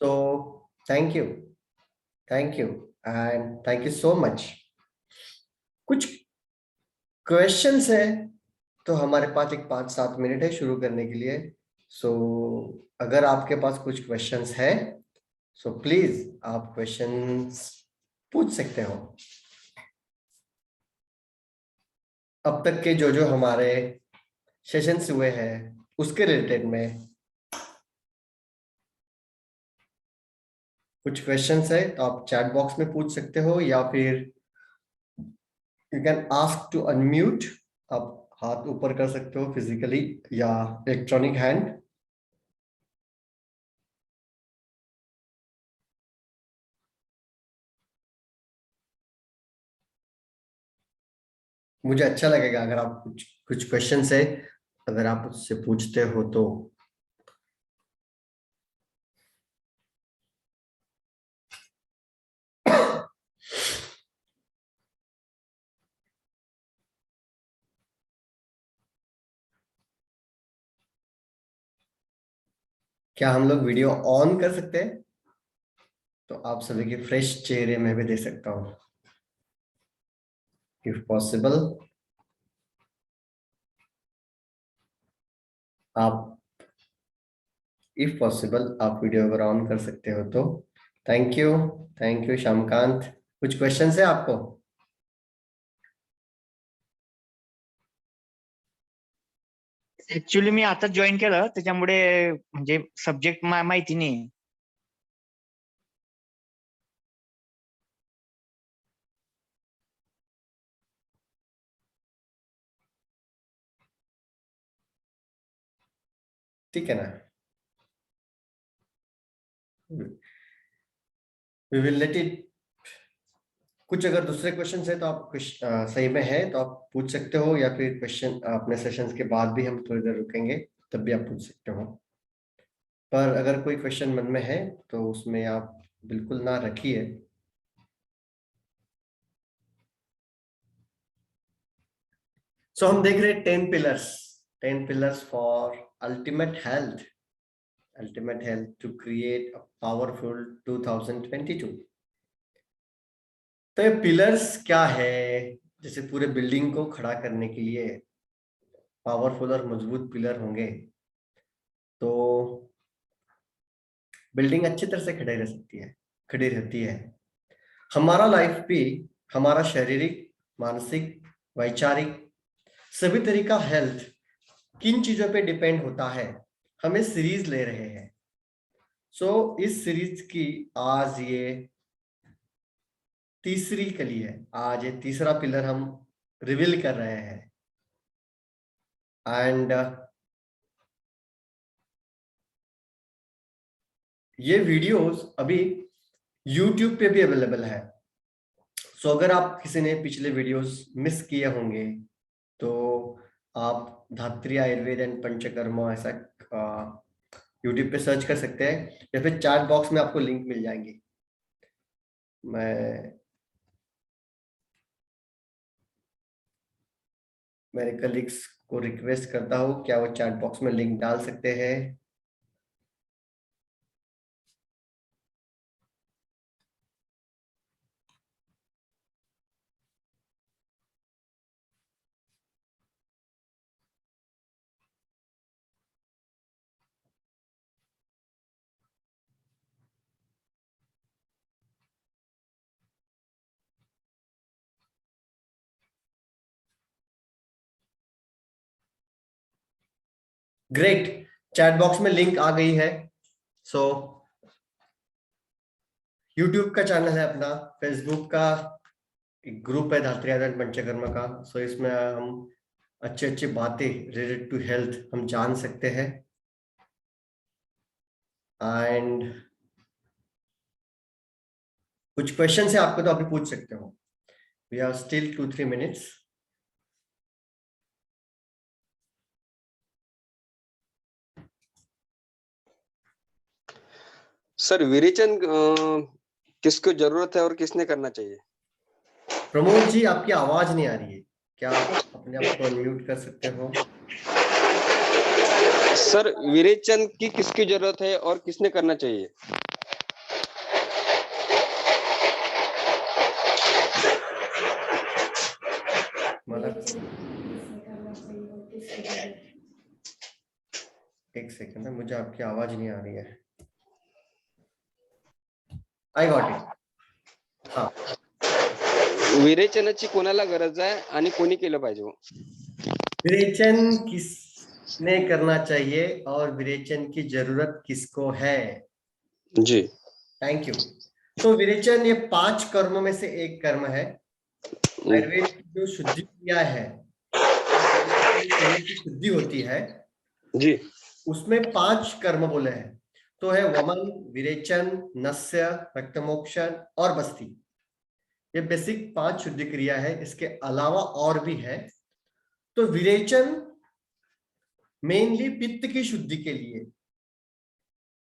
So thank you, and thank you so much. कुछ questions है तो हमारे पास एक 5-7 मिनट है शुरू करने के लिए। सो अगर आपके पास कुछ क्वेश्चंस है सो प्लीज आप क्वेश्चंस पूछ सकते हो। अब तक के जो हमारे सेशंस हुए हैं उसके रिलेटेड में कुछ क्वेश्चंस है तो आप चैट बॉक्स में पूछ सकते हो या फिर you can ask to unmute. आप हाथ ऊपर कर सकते हो फिजिकली या इलेक्ट्रॉनिक हैंड। मुझे अच्छा लगेगा अगर आप कुछ कुछ क्वेश्चंस है अगर आप उससे पूछते हो तो। क्या हम लोग वीडियो ऑन कर सकते हैं तो आप सभी के फ्रेश चेहरे में भी दे सकता हूँ इफ पॉसिबल। आप इफ पॉसिबल आप वीडियो अगर ऑन कर सकते हो तो thank you. Thank you Shyamkant. कुछ क्वेश्चंस है आपको? ऍक्च्युली मी आता जॉईन केलं त्याच्यामुळे म्हणजे सब्जेक्ट माहिती नाही। ठीक है ना, वी विल लेट इट। कुछ अगर दूसरे क्वेश्चन है तो आप सही में है तो आप पूछ सकते हो या फिर क्वेश्चन अपने सेशंस के बाद भी हम थोड़ी देर रुकेंगे तब भी आप पूछ सकते हो। पर अगर कोई क्वेश्चन मन में है तो उसमें आप बिल्कुल ना रखिए। सो हम देख रहे हैं 10 pillars for ultimate health to create a powerful 2022। तो ये पिलर्स क्या है? जैसे पूरे बिल्डिंग को खड़ा करने के लिए पावरफुल और मजबूत पिलर होंगे तो बिल्डिंग अच्छी तरह से खड़ी रहती है। हमारा लाइफ भी, हमारा शारीरिक, मानसिक, वैचारिक सभी तरीका हेल्थ किन चीजों पे डिपेंड होता है। हम इस सीरीज ले रहे हैं। सो इस सीरीज की आज ये तीसरी कली है। आज ये तीसरा पिलर हम रिवील कर रहे हैं एंड ये वीडियोस अभी YouTube पे भी अवेलेबल है। सो अगर आप किसी ने पिछले वीडियोस मिस किए होंगे तो आप धात्री आयुर्वेद एंड पंचकर्मा ऐसा YouTube पे सर्च कर सकते हैं या फिर चैट बॉक्स में आपको लिंक मिल जाएंगे। मैं मेरे कलीग्स को रिक्वेस्ट करता हूँ क्या वो चैट बॉक्स में लिंक डाल सकते हैं। ग्रेट, चैट बॉक्स में लिंक आ गई है। सो YouTube का चैनल है अपना, फेसबुक का एक ग्रुप है धात्री आयुर्वेद पंचकर्मा का। सो इसमें हम अच्छी अच्छी बातें रिलेटेड टू हेल्थ हम जान सकते हैं एंड कुछ क्वेश्चन है आपको तो अभी पूछ सकते हो। We are still 2-3 minutes. Sir विरेचन किसको जरूरत है और किसने करना चाहिए? प्रमोद जी आपकी आवाज नहीं आ रही है, क्या आप अपने आप को अनम्यूट कर सकते हो? सर विरेचन की किसकी जरूरत है और किसने करना चाहिए? मला एक सेकंड है, मुझे आपकी आवाज नहीं आ रही है. I got it. हाँ, विरेचनाची कोणाला गरज आहे आणि कोणी केलं पाहिजे? विरेचन किसने करना चाहिए और विरेचन की जरूरत किसको है? जी. Thank you. तो विरेचन ये 5 कर्मों में से एक कर्म है. आयुर्वेद की जो शुद्धि क्रिया है, शरीर की शुद्धि होती है, जी. उसमें 5 कर्म बोले हैं. तो है वमन, विरेचन, नस्य, रक्तमोक्षण और बस्ती. ये बेसिक 5 शुद्धि क्रिया है. इसके अलावा और भी है. तो विरेचन मेनली पित्त की शुद्धि के लिए,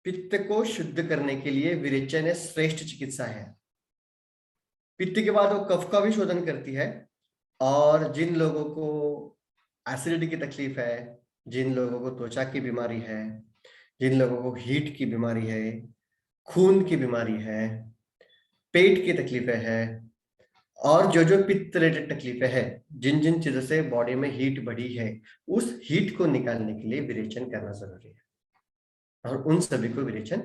पित्त को शुद्ध करने के लिए विरेचन श्रेष्ठ चिकित्सा है. पित्त के बाद वो कफ का भी शोधन करती है. और जिन लोगों को एसिडिटी की तकलीफ है, जिन लोगों को त्वचा की बीमारी है, जिन लोगों को हीट की बीमारी है, खून की बीमारी है, पेट की तकलीफें है, और जो जो पित्त रिलेटेड तकलीफें है, जिन जिन चीजों से बॉडी में हीट बढ़ी है, उस हीट को निकालने के लिए विरेचन करना जरूरी है. और उन सभी को विरेचन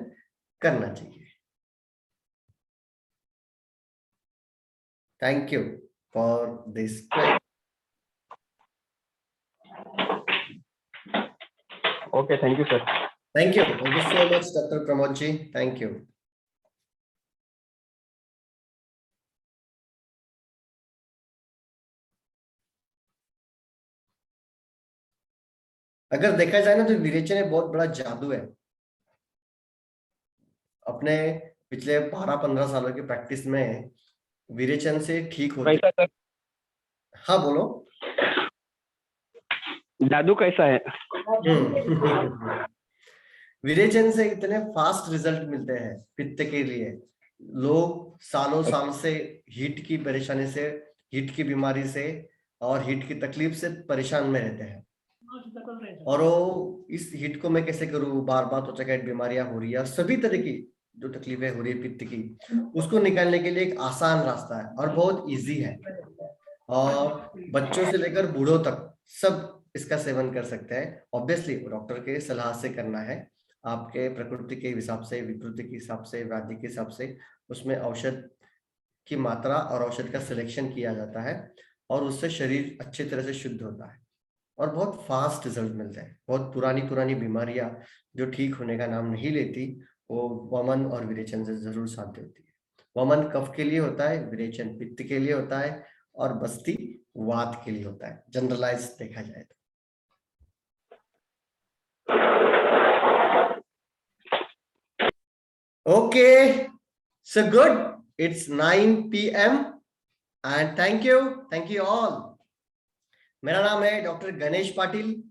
करना चाहिए. Thank you for this. Okay, thank you sir. Thank you so much doctor Pramod ji. Thank you. अगर देखा जाए ना तो विरेचन एक बहुत बड़ा जादू है. अपने पिछले 12-15 सालों की प्रैक्टिस में विरेचन से ठीक होते. कैसा सर? हाँ बोलो. जादू कैसा है? विरेचन से इतने फास्ट रिजल्ट मिलते हैं पित्त के लिए. लोग सालों साल से हीट की परेशानी से, हीट की बीमारी से और हीट की तकलीफ से परेशान में रहते हैं. और वो इस हीट को मैं कैसे करूं, बार बार त्वचा की बीमारियां हो रही है, सभी तरह की जो तकलीफें हो रही है पित्त की, उसको निकालने के लिए एक आसान रास्ता है और बहुत इजी है. और बच्चों से लेकर बूढ़ों तक सब इसका सेवन कर सकते हैं. ऑब्वियसली डॉक्टर के सलाह से करना है, आपके प्रकृति के हिसाब से, विकृति के हिसाब से, व्याधि के हिसाब से उसमें औषध की मात्रा और औषध का सिलेक्शन किया जाता है. और उससे शरीर अच्छी तरह से शुद्ध होता है और बहुत फास्ट रिजल्ट मिलते हैं. बहुत पुरानी पुरानी बीमारियां जो ठीक होने का नाम नहीं लेती, वो वमन और विरेचन से जरूर साध्य होती है. वमन कफ के लिए होता है, विरेचन पित्त के लिए होता है, और बस्ती वात के लिए होता है, जनरलाइज देखा जाए तो. Okay, so good. It's 9 p.m. and thank you all. मेरा नाम है डॉक्टर गणेश पाटिल.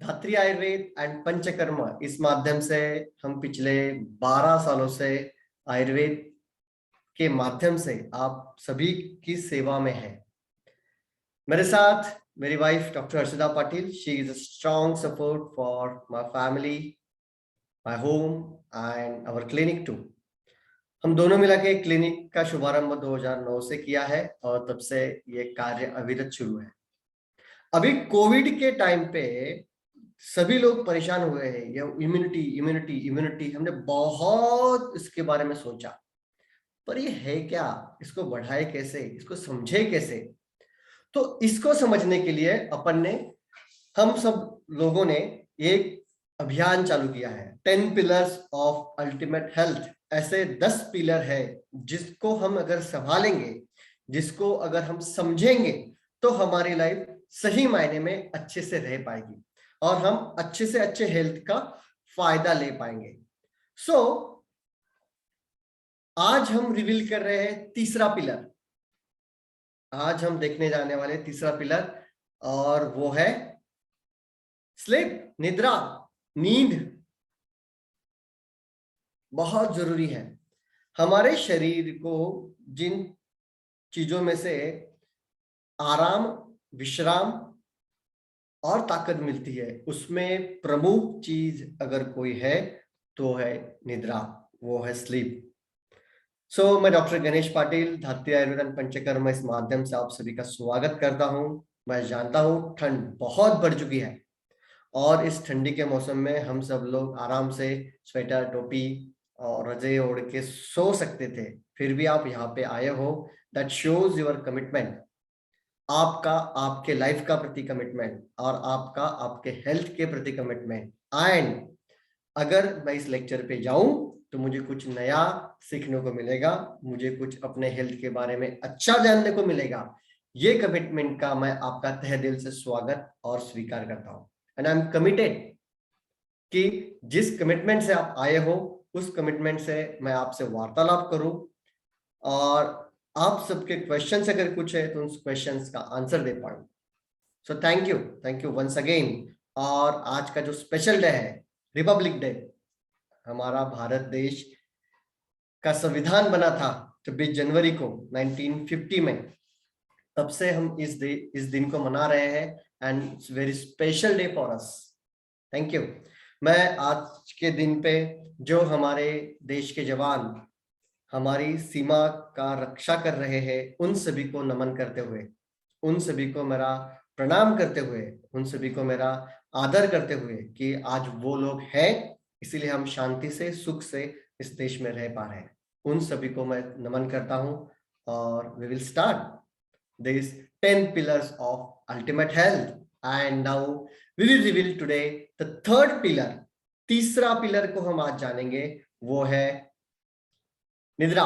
धात्री आयुर्वेद एंड पंचकर्मा, इस माध्यम से हम पिछले 12 सालों से आयुर्वेद के माध्यम से आप सभी की सेवा में हैं. मेरे साथ मेरी wife doctor Harshita Patil. She is a strong support for my family, my home and our clinic too. हम दोनों मिला के क्लिनिक का शुभारंभ 2009 से किया है और तब से ये कार्य अविरत शुरू है. अभी कोविड के टाइम पे सभी लोग परेशान हुए हैं. ये इम्यूनिटी इम्यूनिटी इम्यूनिटी, हमने बहुत इसके बारे में सोचा, पर ये है क्या, इसको बढ़ाए कैसे, इसको समझे कैसे. तो इसको समझने के लिए अपन ने, हम सब लोगों ने एक अभियान चालू किया है. 10 पिलर्स ऑफ अल्टीमेट हेल्थ. ऐसे 10 पिलर है जिसको हम अगर संभालेंगे, जिसको अगर हम समझेंगे, तो हमारी लाइफ सही मायने में अच्छे से रह पाएगी और हम अच्छे से अच्छे हेल्थ का फायदा ले पाएंगे. सो आज हम रिवील कर रहे हैं तीसरा पिलर. आज हम देखने जाने वाले तीसरा पिलर, और वो है स्लीप, निद्रा, नींद. बहुत जरूरी है. हमारे शरीर को जिन चीजों में से आराम, विश्राम और ताकत मिलती है, उसमें प्रमुख चीज अगर कोई है तो है निद्रा, वो है स्लीप. मैं डॉक्टर गणेश पाटिल, धात्री आयुर्वेद पंचकर्म इस माध्यम से आप सभी का स्वागत करता हूं। मैं जानता हूं ठंड बहुत बढ़ चुकी है और इस ठंडी के मौसम में हम सब लोग आराम से स्वेटर, टोपी और रजाई ओढ़ के सो सकते थे, फिर भी आप यहाँ पे आए हो। दैट शोज योर कमिटमेंट, आपका आपके लाइफ का प्रति कमिटमेंट और आपका आपके हेल्थ के प्रति कमिटमेंट। एंड अगर मैं इस लेक्चर पे जाऊं तो मुझे कुछ नया सीखने को मिलेगा, मुझे कुछ अपने हेल्थ के बारे में अच्छा जानने को मिलेगा। ये कमिटमेंट का मैं आपका तहे दिल से स्वागत और स्वीकार करता हूं। एंड आई एम कमिटेड कि जिस कमिटमेंट से आप आए हो उस कमिटमेंट से मैं आपसे वार्तालाप करूं और आप सबके क्वेश्चंस अगर कुछ है तो उन क्वेश्चंस का आंसर दे पाऊं। So thank you once again. और आज का जो स्पेशल डे है, रिपब्लिक डे, हमारा भारत देश का संविधान बना था 26 जनवरी को 1950 में, तब से हम इस दिन को मना रहे हैं and it's very special day for us. Thank you. मैं आज के दिन पे जो हमारे देश के जवान हमारी सीमा का रक्षा कर रहे हैं उन सभी को नमन करते हुए, उन सभी को मेरा प्रणाम करते हुए, उन सभी को मेरा आदर करते हुए कि आज वो लोग हैं इसीलिए हम शांति से सुख से इस देश में रह पा रहे हैं, उन सभी को मैं नमन करता हूं। और we will start this 10 pillars of ultimate health and now we will reveal today the third pillar। तीसरा पिलर को हम आज जानेंगे, वो है निद्रा।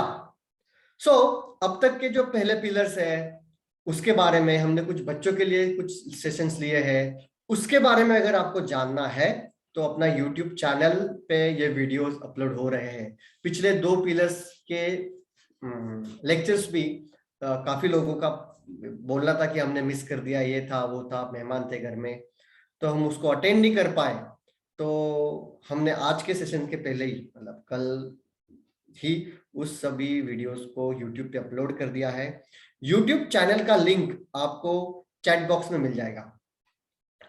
अब तक के जो पहले पिलर्स है उसके बारे में हमने कुछ बच्चों के लिए कुछ सेशंस लिए हैं, उसके बारे में अगर आपको जानना है तो अपना YouTube चैनल पे ये वीडियोस अपलोड हो रहे हैं। पिछले 2 पिलर्स के लेक्चर्स भी काफी लोगों का बोलना था कि हमने मिस कर दिया, ये था वो था, मेहमान थे घर में, तो हम उसको अटेंड नहीं कर पाए। तो हमने आज के सेशन के पहले ही, मतलब कल ही, उस सभी वीडियोस को YouTube पे अपलोड कर दिया है। YouTube चैनल का लिंक आपको चैट बॉक्स में मिल जाएगा।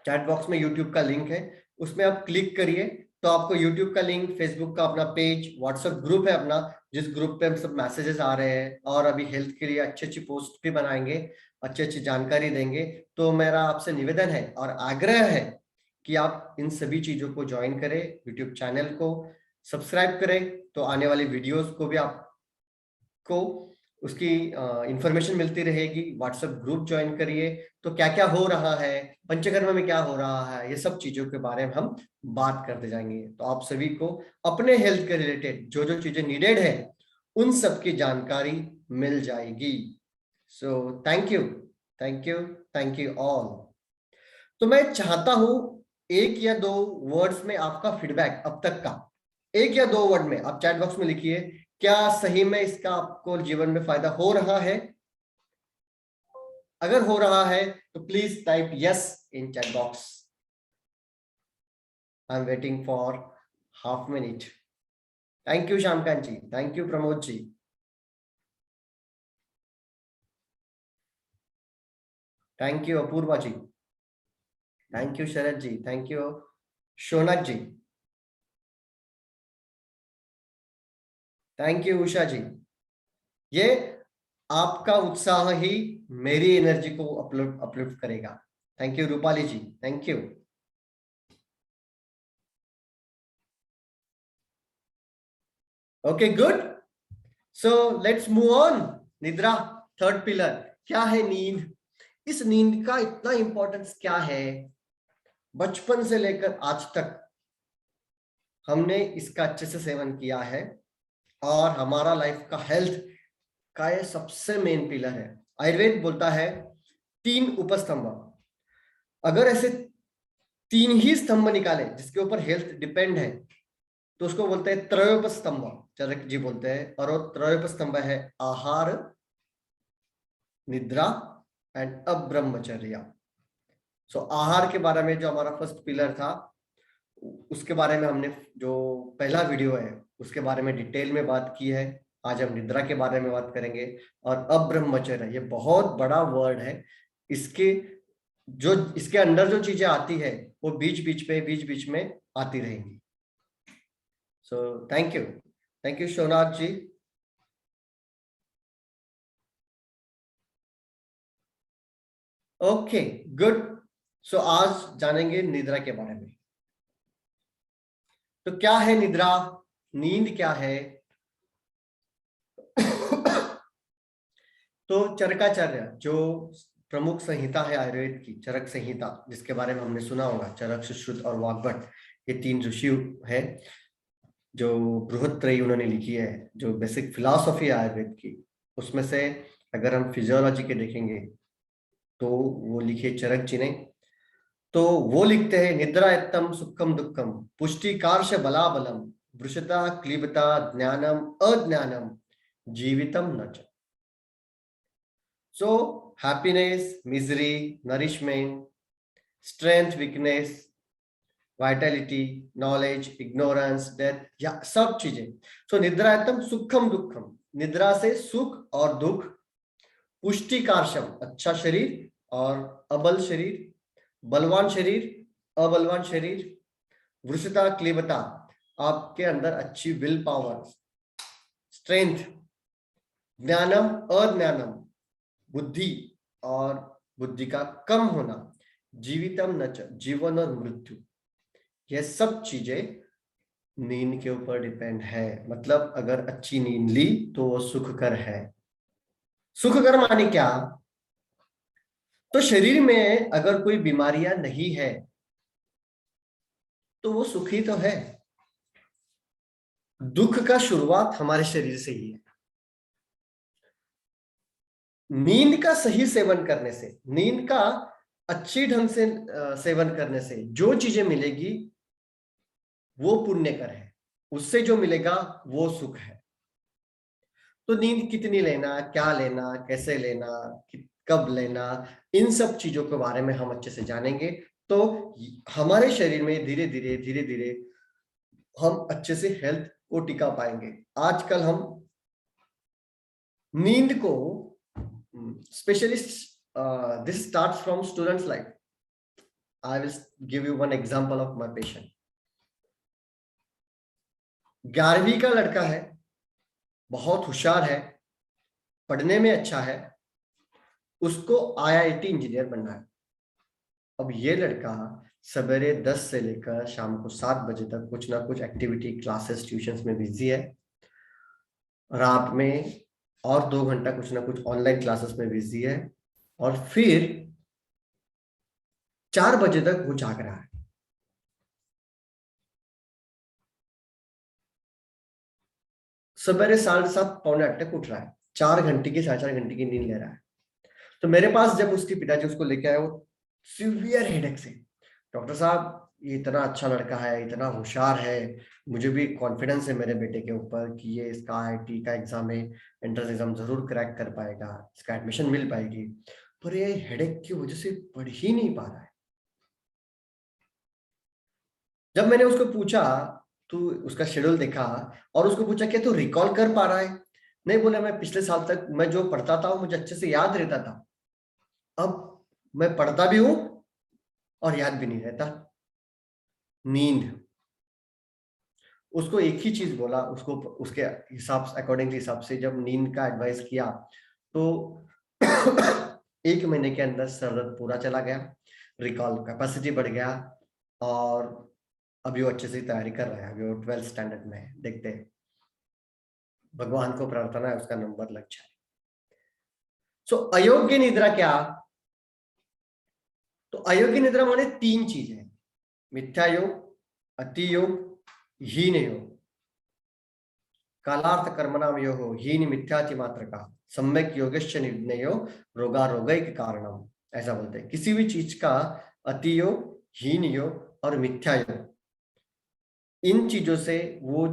चैट बॉक्स में YouTube का लिंक है, उसमें आप क्लिक करिए तो आपको YouTube का लिंक, फेसबुक का अपना पेज, व्हाट्सएप ग्रुप है अपना, जिस ग्रुप पे हम सब मैसेजेस आ रहे हैं और अभी हेल्थ के लिए अच्छी अच्छी पोस्ट भी बनाएंगे, अच्छी अच्छी जानकारी देंगे। तो मेरा आपसे निवेदन है और आग्रह है कि आप इन सभी चीजों को ज्वाइन करें, यूट्यूब चैनल को सब्सक्राइब करें, तो आने वाली वीडियोस को भी आपको उसकी इंफॉर्मेशन मिलती रहेगी। व्हाट्सएप ग्रुप ज्वाइन करिए, तो क्या क्या हो रहा है, पंचकर्म में क्या हो रहा है, ये सब चीजों के बारे में हम बात करते जाएंगे। तो आप सभी को अपने हेल्थ के रिलेटेड जो जो चीजें नीडेड है उन सब की जानकारी मिल जाएगी। सो thank you, thank you, thank you all. तो मैं चाहता हूं 1 या 2 वर्ड्स में आपका फीडबैक अब तक का, 1 या 2 वर्ड में आप चैट बॉक्स में लिखिए, क्या सही में इसका आपको जीवन में फायदा हो रहा है? अगर हो रहा है तो please type yes in chat box. I am waiting for half minute. Thank you Shyamkant ji, thank you Pramod ji, thank you Apurva ji, thank you Sharad ji, thank you Shaunak ji, thank you Usha ji. ये आपका उत्साह ही मेरी एनर्जी को अपलिफ्ट करेगा। Thank you Rupali ji, thank you. Okay good, so let's move on. निद्रा, third pillar. क्या है नींद? इस नींद का इतना इंपॉर्टेंस क्या है? बचपन से लेकर आज तक हमने इसका अच्छे से सेवन किया है और हमारा लाइफ का हेल्थ का ये सबसे मेन पिलर है। आयुर्वेद बोलता है 3 उपस्तंभ। अगर ऐसे 3 ही स्तंभ निकाले जिसके ऊपर हेल्थ डिपेंड है तो उसको बोलते हैं त्रयोपस्तंभ, चरक जी बोलते हैं। और वो त्रयोपस्तंभ है आहार, निद्रा एंड अब्रह्मचर्य। सो आहार के बारे में जो हमारा फर्स्ट पिलर था उसके बारे में हमने जो पहला वीडियो है उसके बारे में डिटेल में बात की है। आज हम निद्रा के बारे में बात करेंगे। और अब्रह्मचर्य, ये बहुत बड़ा वर्ड है, इसके अंदर जो चीजें आती है वो बीच बीच में आती रहेंगी। So thank you Shaunak ji. Okay, good. So आज जानेंगे निद्रा के बारे में। तो क्या है निद्रा, नींद क्या है? तो चरकाचार्य जो प्रमुख संहिता है आयुर्वेद की, चरक संहिता, जिसके बारे में हमने सुना होगा, चरक, सुश्रुत और वाग्भट, ये 3 ऋषि है जो बृहत्त्रयी उन्होंने लिखी है, जो बेसिक फिलॉसफी है आयुर्वेद की। उसमें से अगर हम फिजियोलॉजी के देखेंगे तो वो लिखे चरक जी ने। तो वो लिखते हैं, निद्रा इत्थम सुखम दुखम पुष्टिकार्ष बलाबलम वृषता क्लीबता ज्ञानम अज्ञानम जीवितम न च। So happiness, misery, nourishment, strength, weakness, Vitality, knowledge, ignorance, death, या सब चीजें। सो निद्रा एकदम सुखम दुखम, निद्रा से सुख और दुख, पुष्टिकारशम, अच्छा शरीर और अबल शरीर, बलवान शरीर, अबलवान शरीर, वृषता क्लीबता, आपके अंदर अच्छी विल पावर, स्ट्रेंथ, ज्ञानम अज्ञानम, बुद्धि और बुद्धि का कम होना, जीवितम न च, जीवन और मृत्यु। ये सब चीजें नींद के ऊपर डिपेंड है। मतलब अगर अच्छी नींद ली तो वो सुखकर है। सुखकर माने क्या? तो शरीर में अगर कोई बीमारियां नहीं है तो वो सुखी तो है। दुख का शुरुआत हमारे शरीर से ही है। नींद का सही सेवन करने से, नींद का अच्छी ढंग से सेवन करने से जो चीजें मिलेगी वो पुण्य कर है, उससे जो मिलेगा वो सुख है। तो नींद कितनी लेना, क्या लेना, कैसे लेना, कब लेना, इन सब चीजों के बारे में हम अच्छे से जानेंगे तो हमारे शरीर में धीरे धीरे हम अच्छे से हेल्थ को टिका पाएंगे। आजकल हम नींद को specialist, this starts from students life. I will give you one example of my patient. 11वीं का लड़का है, बहुत होशियार है, पढ़ने में अच्छा है, उसको IIT इंजीनियर बनना है। अब ये लड़का सवेरे 10 से लेकर शाम को 7 बजे तक कुछ ना कुछ एक्टिविटी, क्लासेस, ट्यूशंस में बिजी है। रात में और 2 घंटा कुछ ना कुछ ऑनलाइन क्लासेस में बिजी है, और फिर 4 बजे तक वो जाग रहा है। सवेरे 7:30 पौने 8 तक उठ रहा है, 4 घंटे की, 4.5 घंटे की नींद ले रहा है। तो मेरे पास जब उसके पिताजी उसको लेके आए, वो सीवियर हेडेक से, डॉक्टर साहब ये इतना अच्छा लड़का है, इतना होशियार है, मुझे भी कॉन्फिडेंस है मेरे बेटे के ऊपर कि ये इसका IIT का एग्जाम है, एंट्रेंस एग्जाम जरूर क्रैक कर पाएगा, इसका एडमिशन मिल पाएगी, पर ये हेडेक की वजह से पढ़ ही नहीं पा रहा है। जब मैंने उसको पूछा, तू उसका शेड्यूल देखा और उसको पूछा कि तू रिकॉल कर पा रहा है? नहीं, बोले मैं पिछले साल तक मैं जो पढ़ता था वो मुझे अच्छे से याद रहता था, अब मैं पढ़ता भी हूं और याद भी नहीं रहता। नींद। उसको एक ही चीज बोला, उसको उसके हिसाब से जब नींद का एडवाइस किया तो 1 महीने के अंदर सर दर्द पूरा चला गया, रिकॉल कैपेसिटी बढ़ गया, और अभी वो अच्छे से तैयारी कर रहा है। अभी वो 12th स्टैंडर्ड में है। देखते हैं, भगवान को प्रार्थना है उसका नंबर लग जाए। सो अयोग्य निद्रा क्या? तो अयोग्य निद्रा माने 3 चीजें, मिथ्या योग, अति योग, हीन योग। कालार्थ कर्मणाम योहो हीन मिथ्याति मात्र का सम्यक योगश्च निर्णयो रोगारोगैक कारणम, ऐसा बोलते हैं। किसी भी चीज का अति योग, हीन योग और मिथ्या योग, इन चीजों से वो,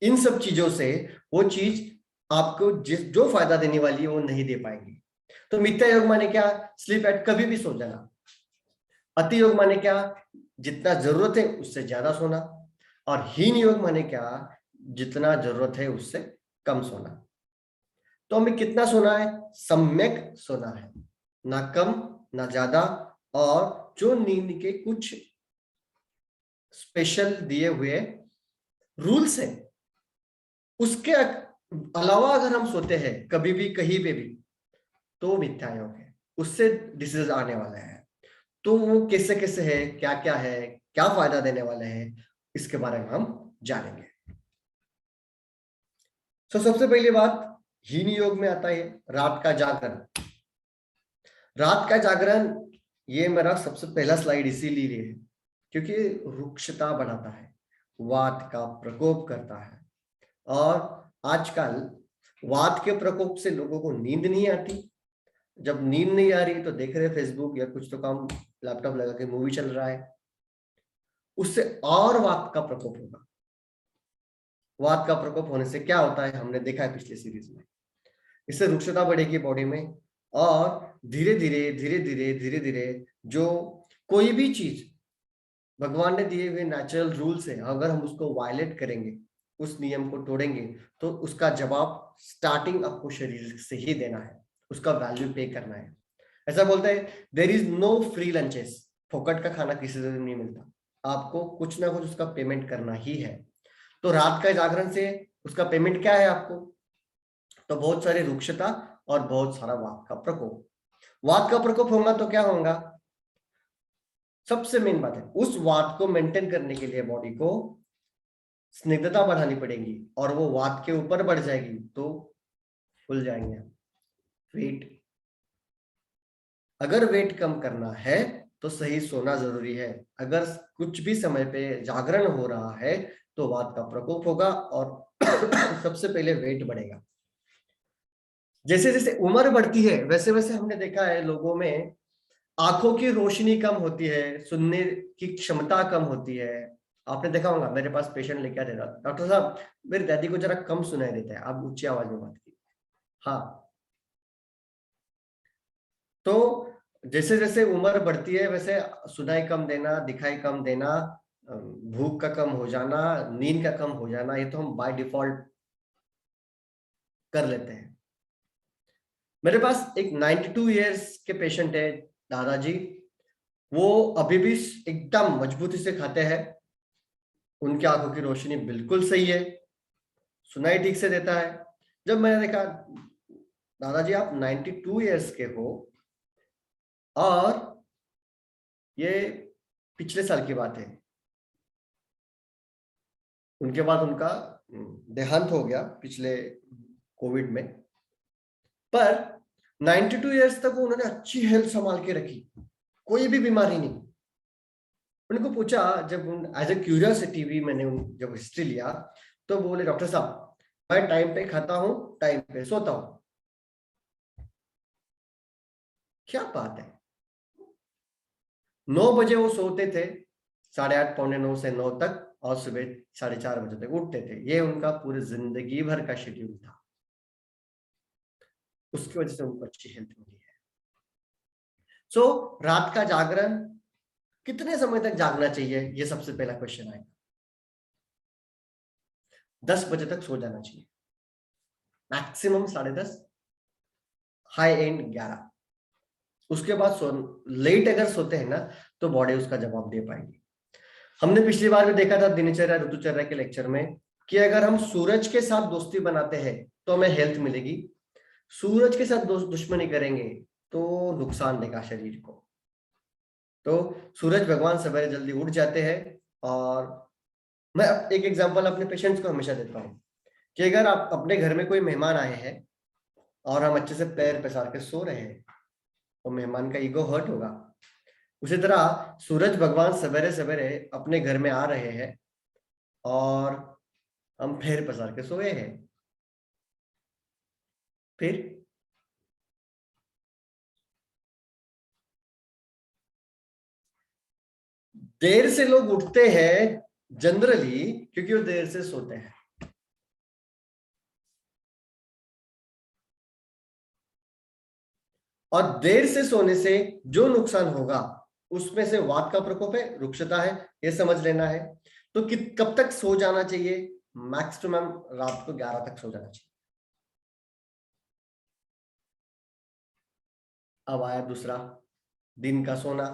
इन सब चीजों से वो चीज आपको जो फायदा देने वाली है वो नहीं दे पाएगी। तो मिथ्या योग माने क्या? स्लीप एट, कभी भी सो जाना। अति योग माने क्या? जितना जरूरत है उससे ज्यादा सोना। और हीन योग माने क्या? जितना जरूरत है उससे कम सोना। तो हमें कितना सोना है? सम्यक सोना है, ना कम ना ज्यादा। और जो नींद के कुछ स्पेशल दिए हुए रूल्स हैं, उसके अलावा अगर हम सोते हैं कभी भी कहीं पे भी तो मिथ्या योग है। उससे डिसीज आने वाला है। तो वो कैसे कैसे है, क्या फायदा देने वाले हैं, इसके बारे में हम जानेंगे। तो सबसे पहली बात हीन योग में आता है रात का जागरण। रात का जागरण, ये मेरा सबसे पहला स्लाइड इसीलिए है क्योंकि रुक्षता बढ़ाता है, वात का प्रकोप करता है। और आजकल वात के प्रकोप से लोगों को नींद नहीं आती। जब नींद नहीं आ रही तो देख रहे फेसबुक या कुछ तो काम, लैपटॉप लगा के मूवी चल रहा है, उससे और वात का प्रकोप होगा। वात का प्रकोप होने से क्या होता है, हमने देखा है पिछले सीरीज में। इससे रुक्षता बढ़ेगी बॉडी में, और धीरे धीरे जो कोई भी चीज भगवान ने दिए हुए नेचुरल रूल्स है, अगर हम उसको वायलेट करेंगे, उस नियम को तोड़ेंगे, तो उसका जवाब स्टार्टिंग आपको शरीर से ही देना है, उसका वैल्यू पे करना है। ऐसा बोलते हैं there is no free lunches, फोकट का खाना किसी से नहीं मिलता, आपको कुछ ना कुछ उसका पेमेंट करना ही है। तो रात का जागरण से उसका पेमेंट क्या है आपको, तो बहुत सारी रुक्षता और बहुत सारा वात का प्रकोप। वात का प्रकोप होगा तो क्या होगा, सबसे मेन बात है उस वात को मेंटेन करने के लिए बॉडी को स्निग्धता बढ़ानी पड़ेगी, और वो वात के ऊपर बढ़ जाएगी तो फूल जाएंगे वेट। अगर वेट कम करना है तो सही सोना जरूरी है। अगर कुछ भी समय पे जागरण हो रहा है तो वात का प्रकोप होगा और सबसे पहले वेट बढ़ेगा। जैसे जैसे उम्र बढ़ती है वैसे वैसे हमने देखा है लोगों में आंखों की रोशनी कम होती है, सुनने की क्षमता कम होती है। आपने देखा होगा, मेरे पास पेशेंट लेके आते था, डॉक्टर साहब मेरी दादी को जरा कम सुनाई देता है, आप ऊंची आवाज में बात की। हाँ, तो जैसे जैसे उम्र बढ़ती है वैसे सुनाई कम देना, दिखाई कम देना, भूख का कम हो जाना, नींद का कम हो जाना, ये तो हम बाय डिफॉल्ट कर लेते हैं। मेरे पास एक 92 इयर्स के पेशेंट है, दादाजी। वो अभी भी एकदम मजबूती से खाते हैं, उनकी आंखों की रोशनी बिल्कुल सही है, सुनाई ठीक से देता है। जब मैंने देखा दादाजी आप 92 इयर्स के हो, और ये पिछले साल की बात है, उनके बाद उनका देहांत हो गया पिछले कोविड में। पर 92 इयर्स तक उन्होंने अच्छी हेल्थ संभाल के रखी, कोई भी बीमारी नहीं। उनको पूछा, जब एज ए क्यूरियोसिटी भी मैंने जब हिस्ट्री लिया, तो बोले डॉक्टर साहब मैं टाइम पे खाता हूं, टाइम पे सोता हूं। क्या बात है, 9 बजे वो सोते थे, 8:30 पौने 9 से 9 तक, और सुबह 4:30 बजे तक उठते थे। ये उनका पूरी जिंदगी भर का शेड्यूल था, उसकी वजह से उनको अच्छी हेल्थ मिली है। सो रात का जागरण कितने समय तक जागना चाहिए, ये सबसे पहला क्वेश्चन आएगा। 10 बजे तक सो जाना चाहिए, मैक्सिमम 10:30, हाई एंड 11। उसके बाद लेट अगर सोते हैं ना तो बॉडी उसका जवाब दे पाएगी। हमने पिछली बार भी देखा था दिनचर्या ऋतुचर्या के लेक्चर में कि अगर हम सूरज के साथ दोस्ती बनाते हैं तो हमें हेल्थ मिलेगी, सूरज के साथ दुश्मनी करेंगे तो नुकसान देगा शरीर को। तो सूरज भगवान सवेरे जल्दी उठ जाते हैं। और मैं एक एग्जांपल अपने पेशेंट्स को हमेशा देता हूँ कि अगर आप अपने घर में कोई मेहमान आए हैं और हम अच्छे से पैर पसार के सो रहे हैं तो मेहमान का ईगो हर्ट होगा। उसी तरह सूरज भगवान सवेरे सवेरे अपने घर में आ रहे हैं और हम पैर पसार के सोए हैं, फिर देर से लोग उठते हैं जनरली क्योंकि वो देर से सोते हैं। और देर से सोने से जो नुकसान होगा उसमें से वात का प्रकोप है, रुक्षता है, ये समझ लेना है। तो कब तक सो जाना चाहिए, मैक्सिमम रात को 11 तक सो जाना चाहिए। अब आया दूसरा, दिन का सोना।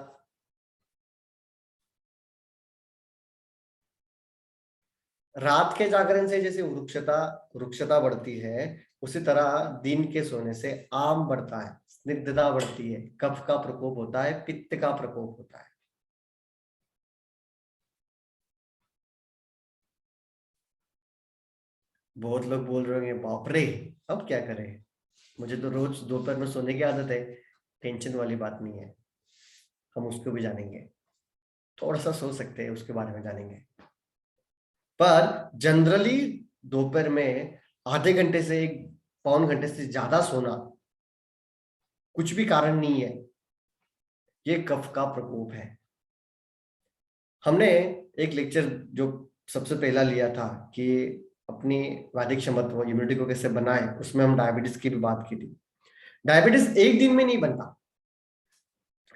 रात के जागरण से जैसे रुक्षता बढ़ती है, उसी तरह दिन के सोने से आम बढ़ता है, स्निग्धता बढ़ती है, कफ का प्रकोप होता है, पित्त का प्रकोप होता है। बहुत लोग बोल रहे होंगे बाप रे अब क्या करें, मुझे तो रोज दोपहर में सोने की आदत है। टेंशन वाली बात नहीं है, हम उसको भी जानेंगे, थोड़ा सा सो सकते हैं उसके बारे में जानेंगे। पर जनरली दोपहर में आधे घंटे से 1-1.25 घंटे से ज्यादा सोना कुछ भी कारण नहीं है, ये कफ का प्रकोप है। हमने एक लेक्चर जो सबसे पहला लिया था कि अपनी वैदिक क्षमता इम्यूनिटी को कैसे बनाए, उसमें हम डायबिटीज की भी बात की थी। डायबिटीज एक दिन में नहीं बनता,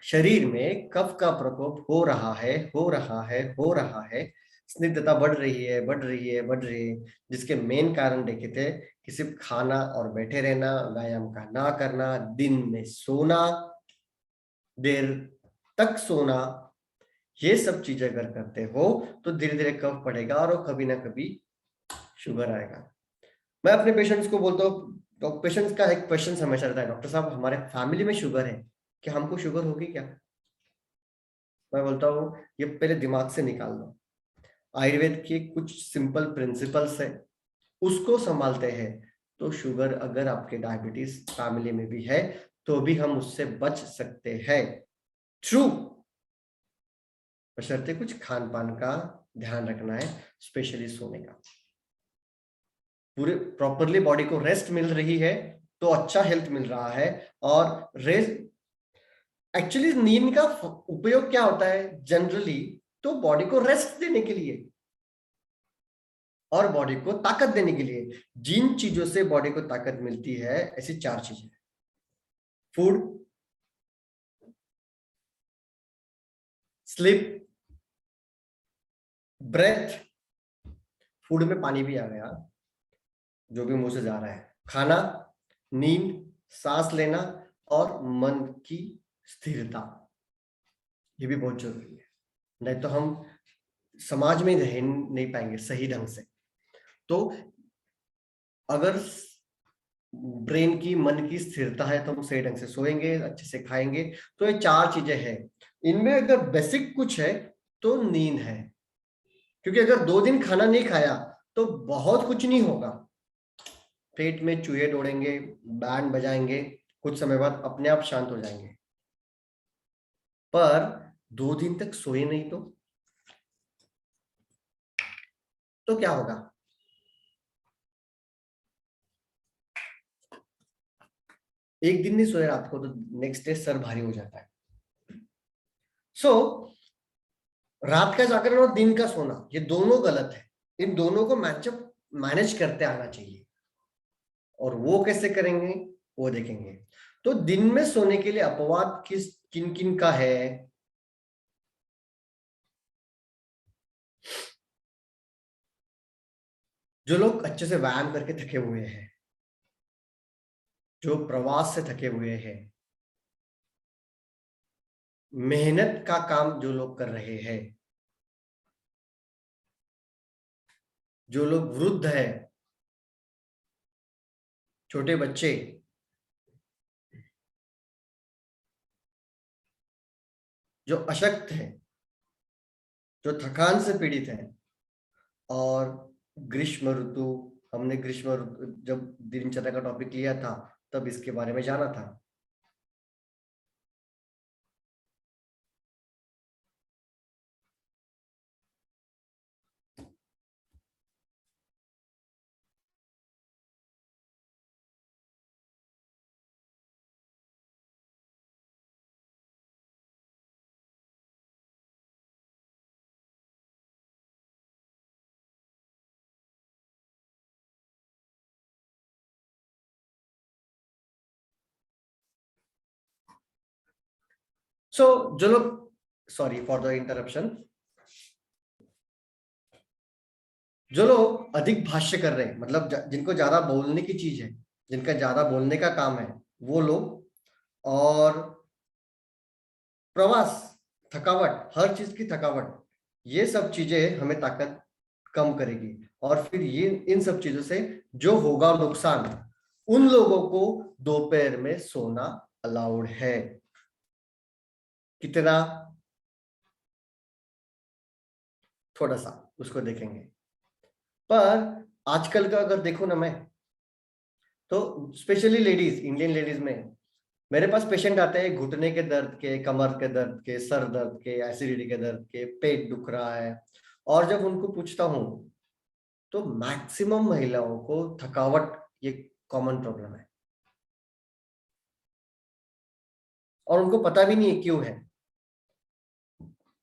शरीर में कफ का प्रकोप हो रहा है, हो रहा है, हो रहा है, स्निग्धता बढ़ रही है, बढ़ रही है, बढ़ रही है, जिसके मेन कारण देखे थे कि सिर्फ खाना और बैठे रहना, व्यायाम का ना करना, दिन में सोना, देर तक सोना, ये सब चीजें अगर करते हो तो धीरे धीरे कफ बढ़ेगा और वो कभी ना कभी शुगर आएगा। मैं अपने पेशेंट्स को बोलता हूँ, पेशेंट्स का एक क्वेश्चन हमेशा रहता है, डॉक्टर साहब हमारे फैमिली में शुगर है, क्या हमको शुगर होगी क्या? मैं बोलता हूँ ये पहले दिमाग से निकाल दो। आयुर्वेद के कुछ सिंपल प्रिंसिपल्स है, उसको संभालते हैं तो शुगर अगर आपके डायबिटीज फैमिली में भी है तो भी हम उससे बच सकते हैं। ट्रू, बशर्ते कुछ खान पान का ध्यान रखना है, स्पेशली सोने का। पूरे प्रॉपरली बॉडी को रेस्ट मिल रही है तो अच्छा हेल्थ मिल रहा है। और रेस्ट एक्चुअली नींद का उपयोग क्या होता है जनरली, तो बॉडी को रेस्ट देने के लिए और बॉडी को ताकत देने के लिए। जिन चीजों से बॉडी को ताकत मिलती है ऐसी 4 चीजें: फूड, स्लीप, ब्रेथ, फूड में पानी भी आ गया जो भी मुंह से जा रहा है, खाना, नींद, सांस लेना और मन की स्थिरता, ये भी बहुत जरूरी है, नहीं तो हम समाज में रह नहीं पाएंगे सही ढंग से। तो अगर ब्रेन की, मन की स्थिरता है तो हम सही ढंग से सोएंगे, अच्छे से खाएंगे। तो ये 4 चीजें हैं, इनमें अगर बेसिक कुछ है तो नींद है, क्योंकि अगर 2 दिन खाना नहीं खाया तो बहुत कुछ नहीं होगा, पेट में चूहे दौड़ेंगे, बैंड बजाएंगे, कुछ समय बाद अपने आप शांत हो जाएंगे। पर 2 दिन तक सोए नहीं तो क्या होगा? एक दिन नहीं सोए रात को तो नेक्स्ट डे सर भारी हो जाता है। सो रात का जागरण और दिन का सोना ये दोनों गलत है, इन दोनों को मैनेज करते आना चाहिए। और वो कैसे करेंगे वो देखेंगे। तो दिन में सोने के लिए अपवाद किन किन का है? जो लोग अच्छे से व्यायाम करके थके हुए हैं, जो प्रवास से थके हुए हैं, मेहनत का काम जो लोग कर रहे हैं, जो लोग वृद्ध है, छोटे बच्चे, जो अशक्त है, जो थकान से पीड़ित है, और ग्रीष्म ऋतु, हमने ग्रीष्म ऋतु जब दिनचर्या का टॉपिक लिया था तब इसके बारे में जाना था। जो लोग, सॉरी फॉर द इंटरप्शन, जो लोग अधिक भाष्य कर रहे हैं, मतलब जिनको ज्यादा बोलने की चीज है, जिनका ज्यादा बोलने का काम है, वो लोग, और प्रवास, थकावट, हर चीज की थकावट, ये सब चीजें हमें ताकत कम करेगी। और फिर ये इन सब चीजों से जो होगा नुकसान, उन लोगों को दोपहर में सोना अलाउड है। कितना? थोड़ा सा उसको देखेंगे। पर आजकल का अगर देखो ना मैं, तो स्पेशली लेडीज, इंडियन लेडीज में मेरे पास पेशेंट आते हैं घुटने के दर्द के, कमर के दर्द के, सर दर्द के, एसिडिटी के दर्द के, पेट दुख रहा है। और जब उनको पूछता हूं तो मैक्सिमम महिलाओं को थकावट ये कॉमन प्रॉब्लम है, और उनको पता भी नहीं है क्यों है।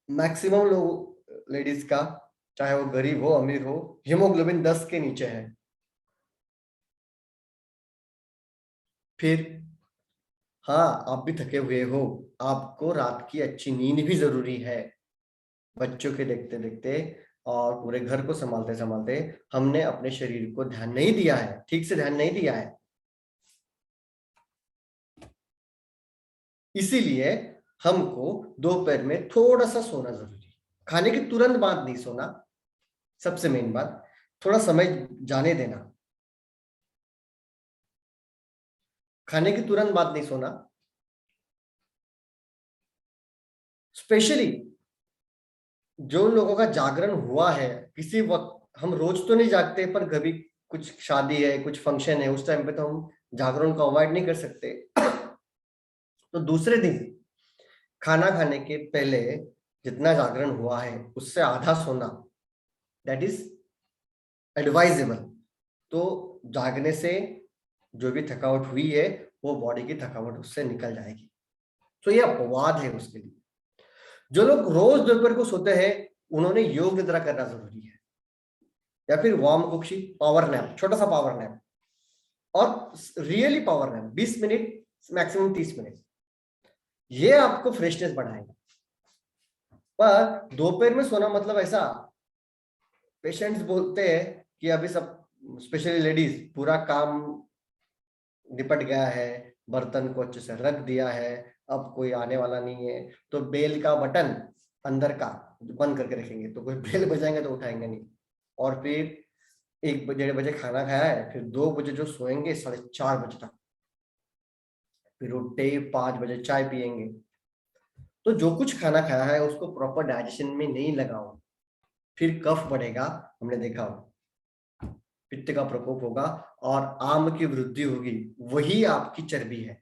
मैक्सिमम लोग लेडीज का, चाहे वो गरीब हो अमीर हो, हीमोग्लोबिन 10 के नीचे है। फिर हाँ, आप भी थके हुए हो, आपको रात की अच्छी नींद भी जरूरी है। बच्चों के देखते देखते और पूरे घर को संभालते संभालते हमने अपने शरीर को ध्यान नहीं दिया है, ठीक से ध्यान नहीं दिया है। इसीलिए हमको दोपहर में थोड़ा सा सोना जरूरी है। खाने के तुरंत बाद नहीं सोना, सबसे मेन बात। थोड़ा समय जाने देना, खाने के तुरंत बाद नहीं सोना। स्पेशली जो लोगों का जागरण हुआ है किसी वक्त, हम रोज तो नहीं जागते, पर कभी कुछ शादी है, कुछ फंक्शन है, उस टाइम पे तो हम जागरण को अवॉइड नहीं कर सकते। तो दूसरे दिन खाना खाने के पहले जितना जागरण हुआ है उससे आधा सोना, दैट इज एडवाइजेबल। तो जागने से जो भी थकावट हुई है वो बॉडी की थकावट उससे निकल जाएगी। तो ये अपवाद है उसके लिए। जो लोग रोज दोपहर को सोते हैं उन्होंने योग निद्रा करना जरूरी है, या फिर वार्म कुक्षी, पावर नैप, छोटा सा पावर नैप, और really power nap 20 minute, maximum 30 minute, ये आपको फ्रेशनेस बढ़ाएगा। पर दोपहर में सोना मतलब ऐसा, पेशेंट्स बोलते हैं कि अभी सब, स्पेशली लेडीज, पूरा काम निपट गया है, बर्तन को अच्छे से रख दिया है, अब कोई आने वाला नहीं है, तो बेल का बटन अंदर का बंद करके रखेंगे, तो कोई बेल बजाएंगे तो उठाएंगे नहीं। और फिर 1-1:30 बजे खाना खाया है, फिर 2 बजे जो सोएंगे 4:30 बजे तक, फिर उठे 5 बजे चाय पियेंगे। तो जो कुछ खाना खाया है उसको प्रॉपर डाइजेशन में नहीं लगाओ, फिर कफ बढ़ेगा। हमने देखा हो, पित्त का प्रकोप होगा और आम की वृद्धि होगी। वही आपकी चर्बी है,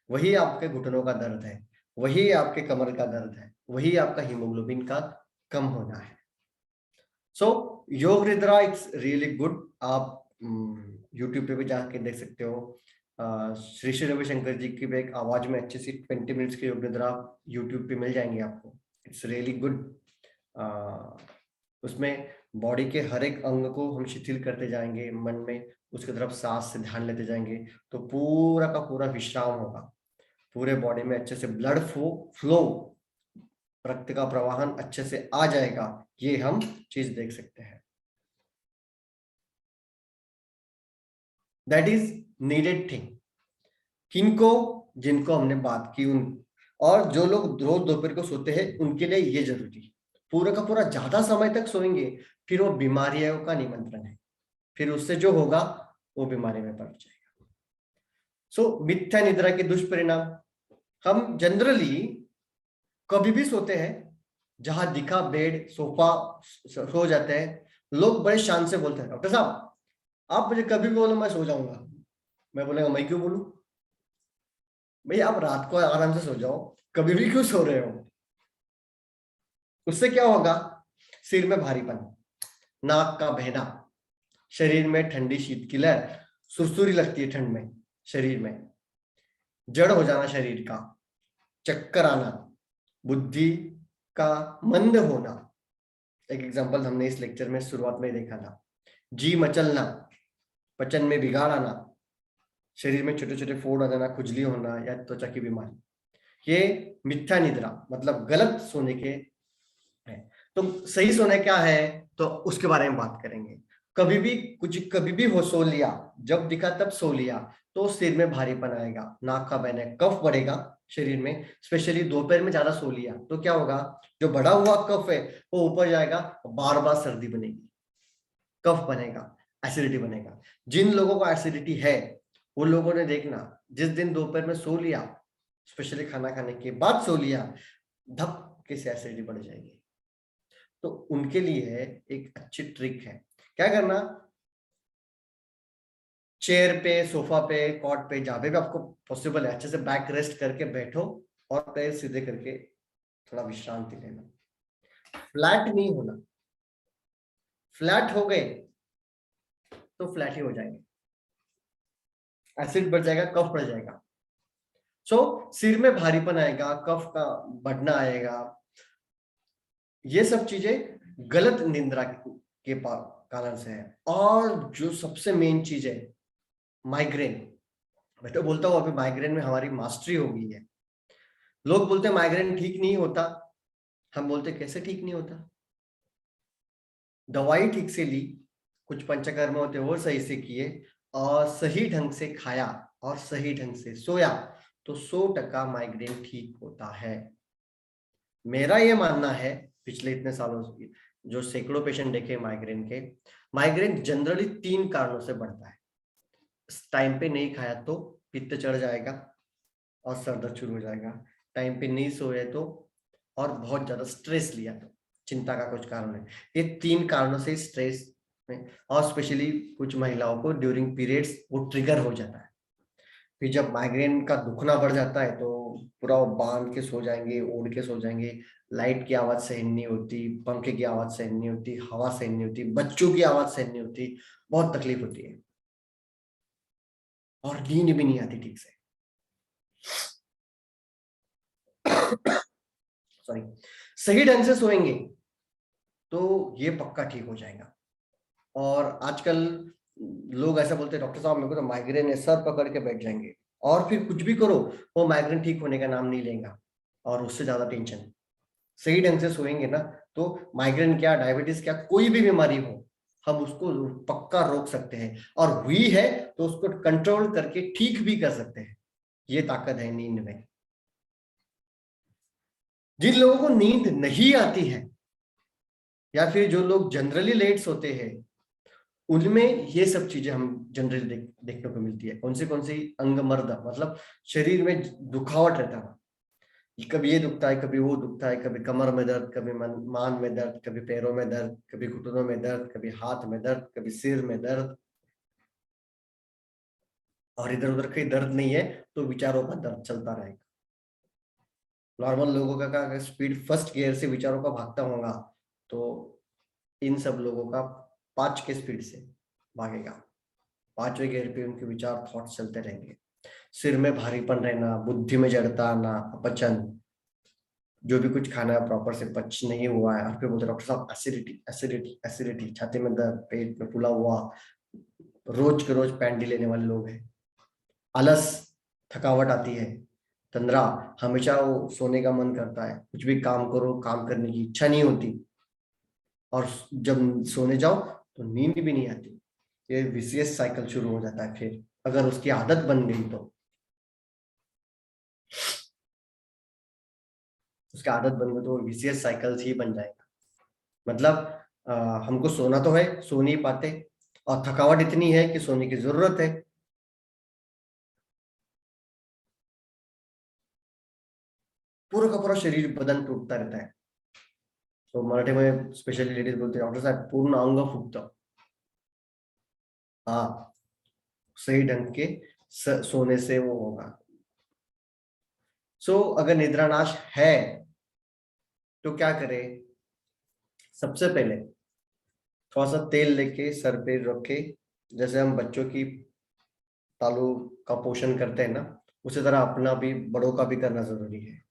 वही आपके घुटनों का दर्द है, वही आपके कमर का दर्द है, वही आपका हीमोग्लोबिन का कम होना है। सो योग निद्रा इट्स रियली गुड। आप यूट्यूब पे भी जाके देख सकते हो। श्री श्री रविशंकर जी की भी एक आवाज में अच्छी सी 20 मिनट्स की योग निद्रा यूट्यूब पे मिल जाएंगी आपको। It's really good. उसमें बॉडी के हर एक अंग को हम शिथिल करते जाएंगे, मन में उसकी तरफ सांस से ध्यान लेते जाएंगे, तो पूरा का पूरा विश्राम होगा। पूरे बॉडी में अच्छे से ब्लड फ्लो, रक्त का प्रवाहन अच्छे से आ जाएगा। ये हम चीज देख सकते हैं। That is needed thing. किनको? जिनको हमने बात की उन, और जो लोग रोज दोपहर को सोते हैं उनके लिए ये जरूरी है। पूरा का पूरा ज्यादा समय तक सोएंगे फिर वो बीमारियों का निमंत्रण है, फिर उससे जो होगा वो बीमारी में पड़ जाएगा। सो मिथ्या निद्रा के दुष्परिणाम, हम जनरली कभी भी सोते हैं, जहां दिखा बेड सोफा सो जाते हैं। लोग बड़े शान से बोलते हैं, डॉक्टर साहब आप मुझे कभी भी बोलो मैं सो जाऊंगा। मैं बोलेगा मैं क्यों बोलूं? भाई आप रात को आराम से सो जाओ, कभी भी क्यों सो रहे हो? उससे क्या होगा? सिर में भारीपन, नाक का बहना, शरीर में ठंडी शीत की लहर, सुरसुरी लगती है ठंड में शरीर में, जड़ हो जाना शरीर का, चक्कर आना, बुद्धि का मंद होना। एक एग्जांपल हमने इस लेक्चर में शुरुआत में देखा था, जी मचलना, पचन में बिगाड़ आना, शरीर में छोटे छोटे फोड़ आ जाना, खुजली होना या त्वचा की बीमारी। ये मिथ्या निद्रा मतलब गलत सोने के है। तो सही सोने क्या है तो उसके बारे में बात करेंगे। कभी भी हो सो लिया, जब दिखा तब सो लिया, तो सिर में भारीपन आएगा, नाक का बहना, कफ बढ़ेगा शरीर में। स्पेशली दोपहर में ज्यादा सो लिया तो क्या होगा, जो बढ़ा हुआ कफ है वो ऊपर जाएगा, बार बार सर्दी बनेगी, कफ बनेगा, एसिडिटी बनेगा। जिन लोगों को एसिडिटी है उन लोगों ने देखना, जिस दिन दोपहर में सो लिया स्पेशली खाना खाने के बाद सो लिया, धक्के से एसिडिटी बढ़ जाएगी। तो उनके लिए एक अच्छी ट्रिक है, क्या करना, चेयर पे, सोफा पे, कॉट पे, जहां पे भी आपको पॉसिबल है, अच्छे से बैक रेस्ट करके बैठो और पैर सीधे करके थोड़ा विश्रांति लेना। फ्लैट नहीं होना, फ्लैट हो गए तो फ्लैट ही हो जाएंगे, एसिड बढ़ जाएगा, कफ बढ़ जाएगा। सिर में भारीपन आएगा, कफ का बढ़ना आएगा, ये सब चीजें गलत निद्रा के कारण से है। और जो सबसे मेन चीज है, माइग्रेन। मैं तो बोलता हूँ अभी माइग्रेन में हमारी मास्टरी हो गई है। लोग बोलते हैं माइग्रेन ठीक नहीं होता, हम बोलते कैसे ठीक नहीं होता, दवाई ठीक से ली, कुछ पंचकर्म होते वो सही से किए, और सही ढंग से खाया और सही ढंग से सोया, तो 100% माइग्रेन ठीक होता है। मेरा ये मानना है, पिछले इतने सालों से जो सैकड़ों पेशेंट देखे माइग्रेन के, माइग्रेन जनरली 3 कारणों से बढ़ता है। टाइम पे नहीं खाया तो पित्त चढ़ जाएगा और सर दर्द शुरू हो जाएगा, टाइम पे नहीं सोए तो, और बहुत ज्यादा स्ट्रेस लिया तो, चिंता का कुछ कारण है। ये 3 कारणों से स्ट्रेस में, और स्पेशली कुछ महिलाओं को ड्यूरिंग पीरियड्स वो ट्रिगर हो जाता है। फिर जब माइग्रेन का दुखना बढ़ जाता है तो पूरा वो बांध के सो जाएंगे, ओढ़ के सो जाएंगे, लाइट की आवाज सहन नहीं होती, पंखे की आवाज सहन नहीं होती, हवा सहन नहीं होती, बच्चों की आवाज सहन नहीं होती, बहुत तकलीफ होती है, और नींद भी नहीं आती ठीक से। सॉरी, सही ढंग से सोएंगे तो ये पक्का ठीक हो जाएगा। और आजकल लोग ऐसा बोलते हैं, डॉक्टर साहब मेरे को तो माइग्रेन है, सर पकड़ के बैठ जाएंगे, और फिर कुछ भी करो वो माइग्रेन ठीक होने का नाम नहीं लेगा, और उससे ज्यादा टेंशन। सही ढंग से सोएंगे ना तो माइग्रेन क्या, डायबिटीज क्या, कोई भी बीमारी हो, हम उसको पक्का रोक सकते हैं, और हुई है तो उसको कंट्रोल करके ठीक भी कर सकते हैं। ये ताकत है नींद में। जिन लोगों को नींद नहीं आती है, या फिर जो लोग जनरली लेट सोते हैं, उनमें ये सब चीजें हम जनरली देखने को मिलती है। कौन सी अंग मर्द, मतलब शरीर में दुखावट रहता है, कभी ये दुखता है, कभी वो दुखता है, कभी कमर में दर्द, कभी मान में दर्द, कभी पैरों में दर्द, कभी घुटनों में दर्द, कभी हाथ में दर्द, कभी सिर में दर्द, और इधर उधर कहीं दर्द नहीं है तो विचारों का दर्द चलता रहेगा। नॉर्मल लोगों का स्पीड फर्स्ट गियर से विचारों का भागता होगा, तो इन सब लोगों का 5 के स्पीड से भागेगा। 5वें गियर पे उनके विचार, थॉट्स चलते रहेंगे। सिर में भारीपन रहना, बुद्धि में जड़ता आना, अपचन, जो भी कुछ खाना है प्रॉपर से पच नहीं हुआ है, और फिर बोलते डॉक्टर साहब एसिडिटी एसिडिटी एसिडिटी, छाती में दर्द, पेट में फूला हुआ, रोज के रोज पैंडी लेने वाले लोग हैं। आलस, थकावट आती है, तंद्रा, हमेशा वो सोने का मन करता है, कुछ भी काम करो काम करने की इच्छा नहीं होती, और जब सोने जाओ तो नींद भी नहीं आती। ये विशियस साइकिल शुरू हो जाता है। फिर अगर उसकी आदत बन गई तो, उसकी आदत बन गई तो विशियस साइकिल ही बन जाएगा। मतलब हमको सोना तो है, सो नहीं पाते, और थकावट इतनी है कि सोने की जरूरत है। पूरा का पूरा शरीर, बदन टूटता रहता है। तो मराठी में स्पेशली लेडीज बोलते हैं, डॉक्टर साहब पूर्ण अंग फुगतं। हाँ, सही ढंग के सोने से वो होगा। अगर निद्रानाश है तो क्या करें? सबसे पहले थोड़ा सा तेल लेके सर पे रखे, जैसे हम बच्चों की तालू का पोषण करते हैं ना, उसी तरह अपना भी, बड़ों का भी करना जरूरी है।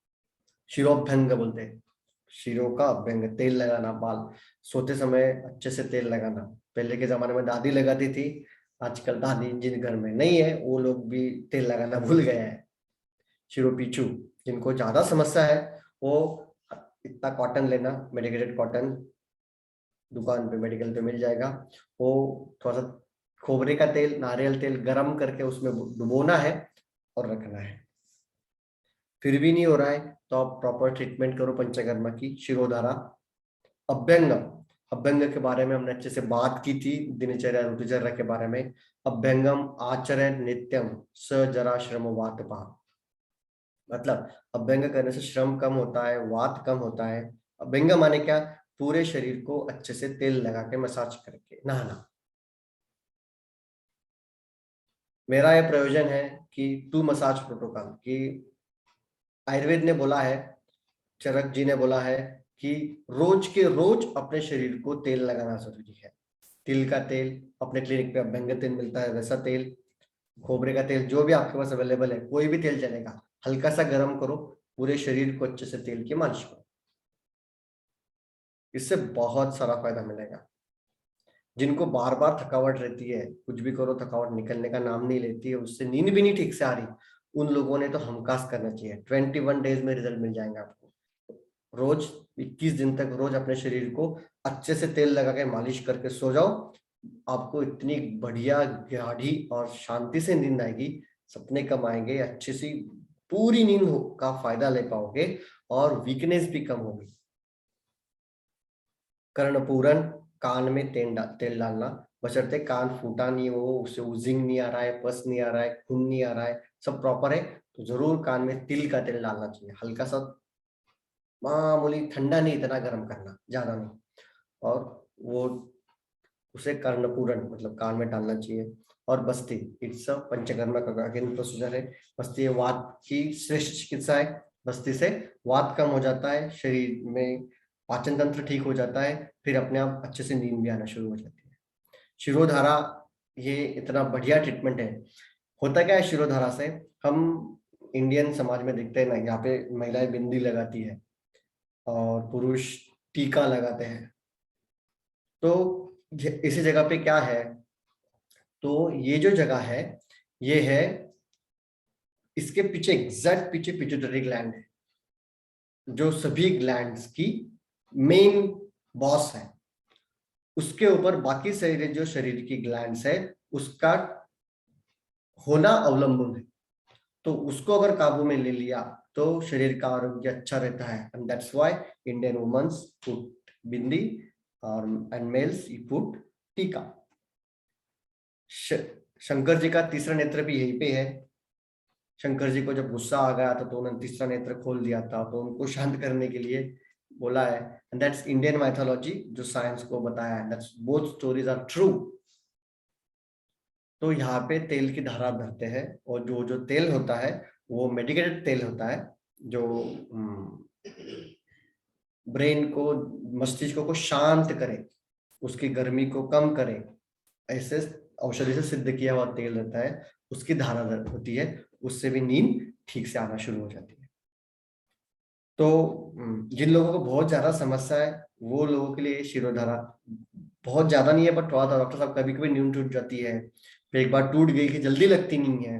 शिरोभ्यंग बोलते हैं, शिरों का अभ्यंग, तेल लगाना, बाल सोते समय अच्छे से तेल लगाना। पहले के जमाने में दादी लगाती थी, आजकल दादी जिन घर में नहीं है वो लोग भी तेल लगाना भूल गए हैं। शिरो पीछू, जिनको ज्यादा समस्या है वो इतना कॉटन लेना, मेडिकेटेड कॉटन दुकान पे, मेडिकल पे मिल जाएगा। वो थोड़ा सा खोबरे का तेल, नारियल तेल गरम करके उसमें डुबोना है और रखना है। फिर भी नहीं हो रहा है तो आप प्रॉपर ट्रीटमेंट करो पंचकर्मा की, शिरोधारा। अभ्यंग, अभ्यंग के बारे में हमने अच्छे से बात की थी दिनचर्या ऋतुचर्या के बारे में। अभ्यंगम आचरण नित्यम स जरा श्रम वातपा, मतलब अभ्यंग करने से श्रम कम होता है, वात कम होता है। अभ्यंग माने क्या? पूरे शरीर को अच्छे से तेल लगा के मसाज करके नहाना। मेरा ये प्रयोजन है कि टू मसाज प्रोटोकॉल कि आयुर्वेद ने बोला है, चरक जी ने बोला है कि रोज के रोज अपने शरीर को तेल लगाना जरूरी है। तिल का तेल, अपने क्लिनिक पे अभ्यंग तेल मिलता है वैसा तेल, खोबरे का तेल, जो भी आपके पास अवेलेबल है, कोई भी तेल चलेगा। हल्का सा गर्म करो, पूरे शरीर को अच्छे से तेल की मालिश करो, इससे बहुत सारा फायदा मिलेगा। जिनको बार बार थकावट रहती है, कुछ भी करो थकावट निकलने का नाम नहीं लेती है, उससे नींद भी नहीं ठीक से आ रही, उन लोगों ने तो हमखास करना चाहिए। 21 डेज में रिजल्ट मिल जाएंगे आपको। रोज 21 दिन तक रोज अपने शरीर को अच्छे से तेल लगा के मालिश करके सो जाओ, आपको इतनी बढ़िया गाढ़ी और शांति से नींद आएगी, सपने कम आएंगे, अच्छी सी पूरी नींद का फायदा ले पाओगे और वीकनेस भी कम होगी। कर्णपूरन, कान में तेल डालना, बशर्ते कान फूटा नहीं हो, उससे उजिंग नहीं आ रहा है, पस नहीं आ रहा है, खून नहीं आ रहा है, सब प्रॉपर है, तो जरूर कान में तिल का तेल डालना चाहिए। हल्का सा मामूली, ठंडा नहीं, इतना गर्म करना, ज्यादा नहीं। और वो उसे कर्णपूरन मतलब कान में डालना चाहिए। और बस्ती, इट्स अ पंचकर्मा का अगेन प्रोसीजर है। बस्ती वात की श्रेष्ठ चिकित्सा है। बस्ती से वात कम हो जाता है, शरीर में पाचन तंत्र ठीक हो जाता है, फिर अपने आप अच्छे से नींद भी आना शुरू हो जाती है। शिरोधारा, ये इतना बढ़िया ट्रीटमेंट है। होता क्या है शिरोधारा से? हम इंडियन समाज में देखते हैं ना, यहाँ पे महिलाएं बिंदी लगाती है और पुरुष टीका लगाते हैं। तो इसी जगह पे क्या है, तो ये जो जगह है, ये है, इसके पीछे एग्जैक्ट पीछे पिट्यूटरी ग्लैंड है, जो सभी ग्लैंड्स की मेन बॉस है। उसके ऊपर बाकी सारे जो शरीर की ग्लैंड्स है, उसका होना अवलंबन है। तो उसको अगर काबू में ले लिया तो शरीर का आरोग्य अच्छा रहता है। And that's why Indian womens put bindi और एंड मेल्स पुट टीका। शंकर जी का तीसरा नेत्र भी यहीं पे है। शंकर जी को जब गुस्सा आ गया था तो उन्होंने तीसरा नेत्र खोल दिया था, तो उनको शांत करने के लिए बोला है। एंड दैट्स इंडियन माइथोलॉजी, जो साइंस को बताया है। That's both stories are true. तो यहाँ पे तेल की धारा भरते हैं, और जो जो तेल होता है वो मेडिकेटेड तेल होता है, जो ब्रेन को, मस्तिष्क को शांत करे, उसकी गर्मी को कम करे, ऐसे औषधि से सिद्ध किया हुआ तेल रहता है, उसकी धारा होती है, उससे भी नींद ठीक से आना शुरू हो जाती है। तो जिन लोगों को बहुत ज्यादा समस्या है, वो लोगों के लिए शिरोधारा बहुत ज्यादा नहीं है, पर थोड़ा सा डॉक्टर साहब कभी कभी नींद टूट जाती है, फिर एक बार टूट गई कि जल्दी लगती नहीं है,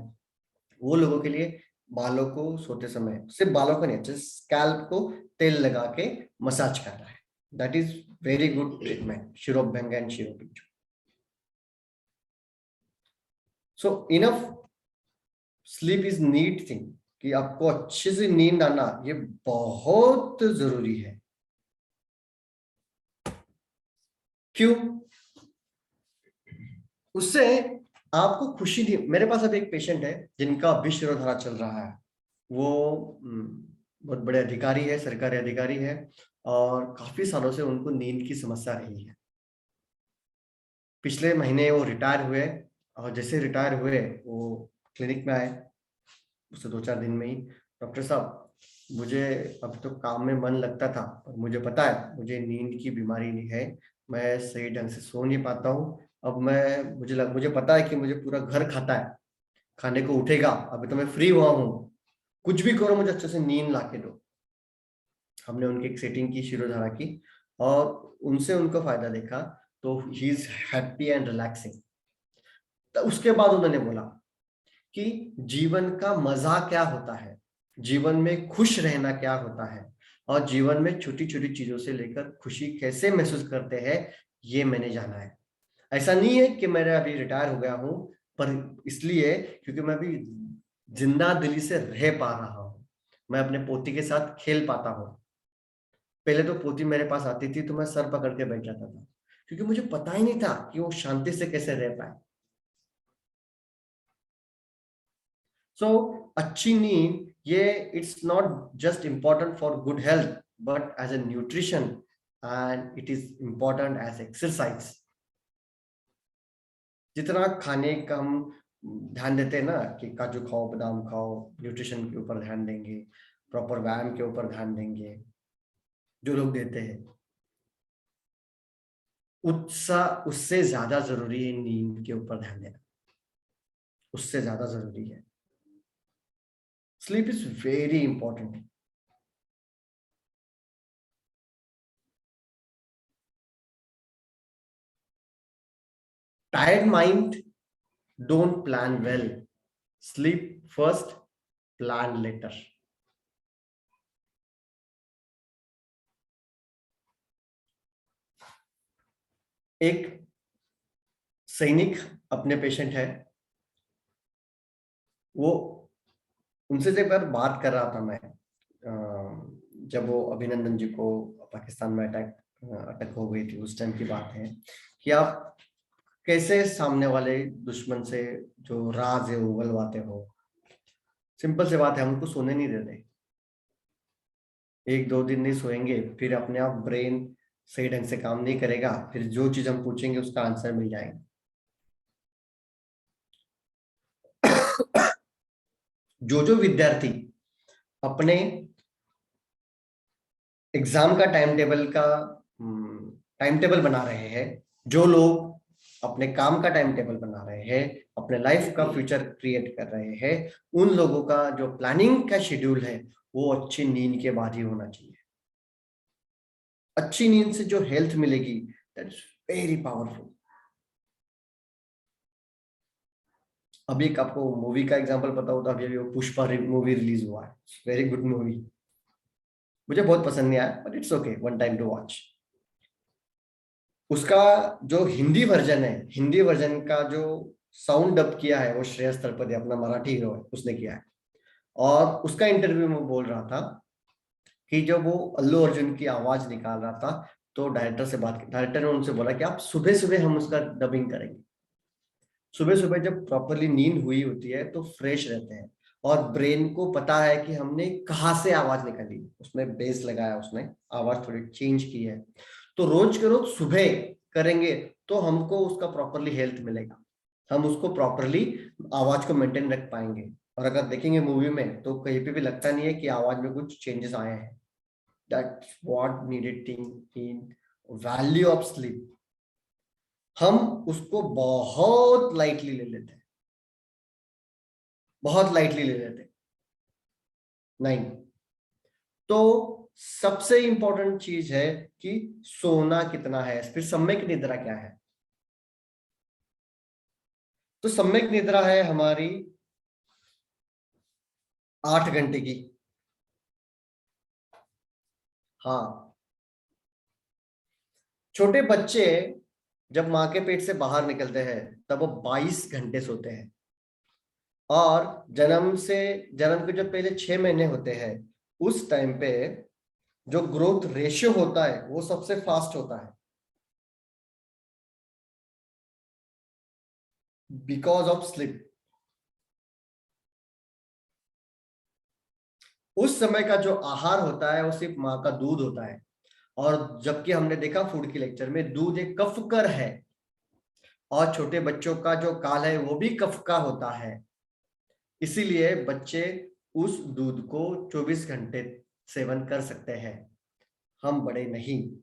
वो लोगों के लिए बालों को सोते समय, सिर्फ बालों को नहीं, अच्छे स्कैल्प को तेल लगा के मसाज करना है। That is very good treatment, शिरोभ्यंग एंड शिरोबिंजु। So enough sleep is need thing, कि आपको अच्छे से नींद आना ये बहुत जरूरी है। क्यों? उससे आपको खुशी नहीं। मेरे पास अभी एक पेशेंट है जिनका अभी शिरोधारा चल रहा है। वो बहुत बड़े अधिकारी है, सरकारी अधिकारी है, और काफी सालों से उनको नींद की समस्या रही है। पिछले महीने वो रिटायर हुए, और जैसे रिटायर हुए वो क्लिनिक में आए, उससे 2-4 दिन में ही, डॉक्टर साहब मुझे अब तो काम में मन लगता था, और मुझे पता है मुझे नींद की बीमारी नहीं है, मैं सही ढंग से सो नहीं पाता हूँ। अब मुझे पता है कि मुझे पूरा घर खाता है, खाने को उठेगा, अभी तो मैं फ्री हुआ हूँ, कुछ भी करो मुझे अच्छे से नींद ला के दो। हमने उनकी एक सेटिंग की, शिरोधारा की, और उनसे उनको फायदा देखा, तो he is happy and relaxing. तो उसके बाद उन्होंने बोला कि जीवन का मजा क्या होता है, जीवन में खुश रहना क्या होता है, और जीवन में छोटी छोटी चीजों से लेकर खुशी कैसे महसूस करते हैं, ये मैंने जाना है। ऐसा नहीं है कि मैं अभी रिटायर हो गया हूं, पर इसलिए क्योंकि मैं अभी जिंदा दिली से रह पा रहा हूं, मैं अपने पोती के साथ खेल पाता हूं। पहले तो पोती मेरे पास आती थी तो मैं सर पकड़ के बैठ जाता था, क्योंकि मुझे पता ही नहीं था कि वो शांति से कैसे रह पाए। सो अच्छी नींद ये it's not just important for good health but as a nutrition and it is important as exercise. जितना खाने का हम ध्यान देते हैं ना कि काजू खाओ, बादाम खाओ, न्यूट्रिशन के ऊपर ध्यान देंगे, प्रॉपर व्यायाम के ऊपर ध्यान देंगे, जो लोग देते हैं, उससे ज्यादा जरूरी है नींद के ऊपर ध्यान देना, उससे ज्यादा जरूरी है। Sleep is very important. Tired mind don't plan well. Sleep first, plan later. एक सैनिक अपने पेशेंट है, वो उनसे एक बार बात कर रहा था मैं, जब वो अभिनंदन जी को पाकिस्तान में अटैक हो गई थी, उस टाइम की बात है कि आप कैसे सामने वाले दुश्मन से जो राज है वो उगलवाते हो। सिंपल सी बात है, हम उनको सोने नहीं देते। 1-2 दिन नहीं सोएंगे, फिर अपने आप ब्रेन सही ढंग से काम नहीं करेगा, फिर जो चीज हम पूछेंगे उसका आंसर मिल जाएगा। जो विद्यार्थी अपने एग्जाम का टाइम टेबल बना रहे हैं, जो लोग अपने काम का टाइम टेबल बना रहे हैं, अपने लाइफ का फ्यूचर क्रिएट कर रहे हैं, उन लोगों का जो प्लानिंग का शेड्यूल है वो अच्छी नींद के बाद ही होना चाहिए। अच्छी नींद से जो हेल्थ मिलेगी, दैट इज वेरी पावरफुल। अभी एक आपको मूवी का एग्जांपल पता होता, अभी वो पुष्पा मूवी रिलीज हुआ है, वेरी गुड मूवी, मुझे बहुत पसंद नहीं आया but it's okay, one time to watch. उसका जो हिंदी वर्जन है, हिंदी वर्जन का जो साउंड डब किया है वो श्रेयस तलपति, अपना मराठी हीरो है, उसने किया है। और उसका इंटरव्यू में बोल रहा था कि जब वो अल्लू अर्जुन की आवाज निकाल रहा था तो डायरेक्टर ने उनसे बोला कि आप सुबह सुबह हम उसका डबिंग करेंगे। सुबह सुबह जब प्रॉपरली नींद हुई होती है तो फ्रेश रहते हैं, और ब्रेन को पता है कि हमने कहाँ से आवाज निकाली, उसमें बेस लगाया, उसने आवाज थोड़ी चेंज की है। तो रोज के रोज सुबह करेंगे तो हमको उसका प्रॉपरली हेल्थ मिलेगा, हम उसको प्रॉपरली आवाज को मेंटेन रख पाएंगे। और अगर देखेंगे मूवी में तो कहीं पे भी लगता नहीं है कि आवाज में कुछ चेंजेस आए हैं। That's what needed thing in value of sleep. हम उसको बहुत लाइटली ले लेते हैं, बहुत लाइटली ले लेते हैं। नहीं, तो सबसे इंपॉर्टेंट चीज है कि सोना कितना है, फिर सम्यक निद्रा क्या है। तो सम्यक निद्रा है हमारी 8 घंटे की। हाँ, छोटे बच्चे जब माँ के पेट से बाहर निकलते हैं तब वो 22 घंटे सोते हैं, और जन्म के जो पहले 6 महीने होते हैं उस टाइम पे जो ग्रोथ रेशियो होता है वो सबसे फास्ट होता है, बिकॉज ऑफ स्लीप। उस समय का जो आहार होता है वो सिर्फ माँ का दूध होता है, और जबकि हमने देखा फूड की लेक्चर में दूध एक कफकर है, और छोटे बच्चों का जो काल है वो भी कफ का होता है। इसीलिए बच्चे उस दूध को 24 घंटे सेवन कर सकते हैं, हम बड़े नहीं।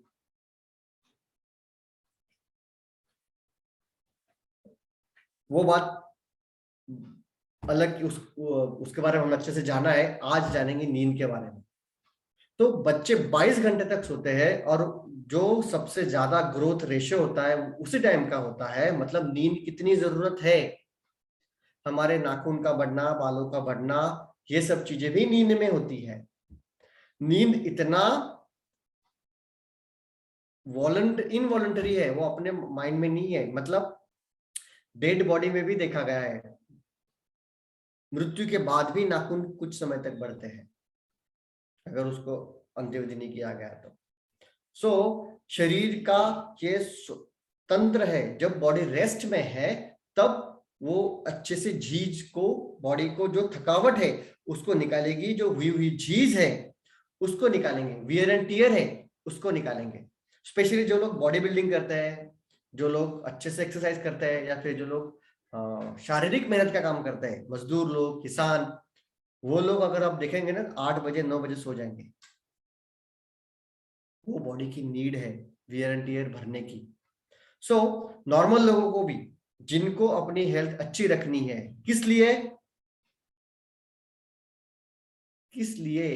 वो बात अलग, उसके बारे में हम अच्छे से जाना है, आज जानेंगे नींद के बारे में। तो बच्चे 22 घंटे तक सोते हैं, और जो सबसे ज्यादा ग्रोथ रेशियो होता है उसी टाइम का होता है। मतलब नींद कितनी जरूरत है, हमारे नाखून का बढ़ना, बालों का बढ़ना, ये सब चीजें भी नींद में होती है। नींद इतना इनवॉलंटरी है, वो अपने माइंड में नहीं है। मतलब डेड बॉडी में भी देखा गया है, मृत्यु के बाद भी नाखून कुछ समय तक बढ़ते हैं अगर उसको अंत्यविधि नहीं किया गया तो। सो शरीर का ये तंत्र है, जब बॉडी रेस्ट में है तब वो अच्छे से बॉडी को जो थकावट है उसको निकालेगी, जो हुई हुई चीज है उसको निकालेंगे, वियर एंड टियर है उसको निकालेंगे। स्पेशली जो लोग बॉडी बिल्डिंग करते हैं, जो लोग अच्छे से एक्सरसाइज करते हैं, या फिर जो लोग शारीरिक मेहनत का काम करते हैं, मजदूर लोग, किसान, वो लोग अगर आप देखेंगे ना 8 बजे 9 बजे सो जाएंगे। वो बॉडी की नीड है वियर एंड टियर भरने की। सो नॉर्मल लोगों को भी, जिनको अपनी हेल्थ अच्छी रखनी है, किस लिए, किस लिए,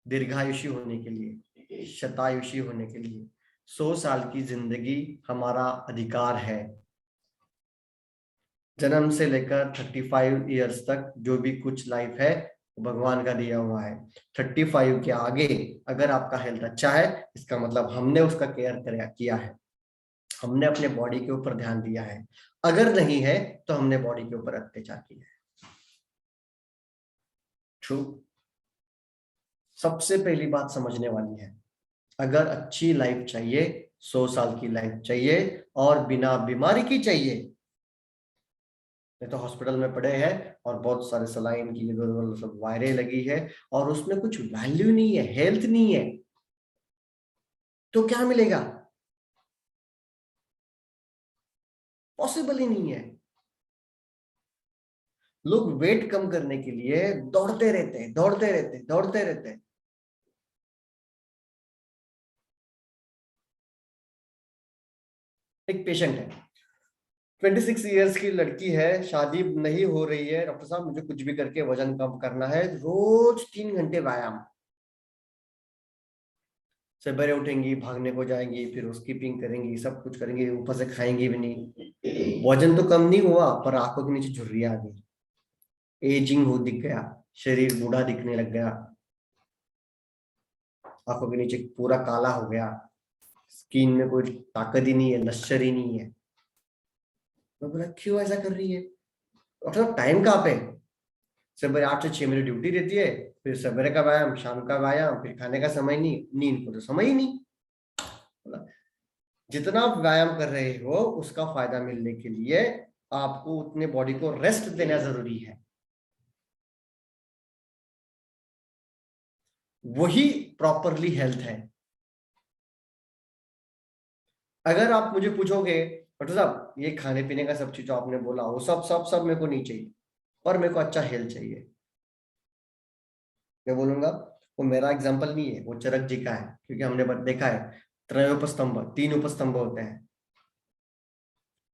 दीर्घायुषी होने के लिए, शतायुषी होने के लिए। 100 साल की जिंदगी हमारा अधिकार है। जन्म से लेकर 35 इयर्स तक जो भी कुछ लाइफ है भगवान का दिया हुआ है। 35 के आगे अगर आपका हेल्थ अच्छा है, इसका मतलब हमने उसका केयर किया है, हमने अपने बॉडी के ऊपर ध्यान दिया है। अगर नहीं है तो हमने बॉडी के ऊपर अत्याचार किया है। ट्रू। सबसे पहली बात समझने वाली है, अगर अच्छी लाइफ चाहिए, 100 साल की लाइफ चाहिए और बिना बीमारी की चाहिए, नहीं तो हॉस्पिटल में पड़े हैं और बहुत सारे सलाइन की सब वायरें लगी है और उसमें कुछ वैल्यू नहीं है, हेल्थ नहीं है, तो क्या मिलेगा? पॉसिबल ही नहीं है। लोग वेट कम करने के लिए दौड़ते रहते हैं, दौड़ते रहते हैं, दौड़ते रहते हैं। एक पेशेंट है, 26 इयर्स की लड़की है, शादी नहीं हो रही है, डॉक्टर साहब मुझे कुछ भी करके वजन कम करना है, रोज 3 घंटे व्यायाम। सवेरे उठेंगी, भागने को जाएंगी, फिर स्कीपिंग करेंगी, सब कुछ करेंगी, ऊपर से खाएंगी भी नहीं। वजन तो कम नहीं हुआ, पर आंखों के नीचे झुर्रियां आ गई, एजिंग हो दिख गया, शरीर बूढ़ा दिखने लग गया, आंखों के नीचे पूरा काला हो गया, स्किन में कोई ताकत ही नहीं है, लश्कर ही नहीं है। मैं बोला क्यों ऐसा कर रही है? डॉक्टर साहब टाइम कहाँ पे? सवेरे 8 से 6 मेरी ड्यूटी रहती है, फिर सवेरे का व्यायाम, शाम का व्यायाम, फिर खाने का समय नहीं, नींद को तो समय ही नहीं। बोला, जितना आप व्यायाम कर रहे हो उसका फायदा मिलने के लिए आपको उतने बॉडी को रेस्ट देना जरूरी है। वही प्रॉपरली हेल्थ है। अगर आप मुझे पूछोगे डॉक्टर साहब ये खाने पीने का सब चीज जो आपने बोला वो सब सब सब मेरे को नहीं चाहिए, पर मेरे को अच्छा हेल्थ चाहिए, मैं बोलूंगा वो मेरा एग्जाम्पल नहीं है, वो चरक जी का है, क्योंकि हमने देखा है त्रयोपस्तंभ, 3 उपस्तंभ होते हैं,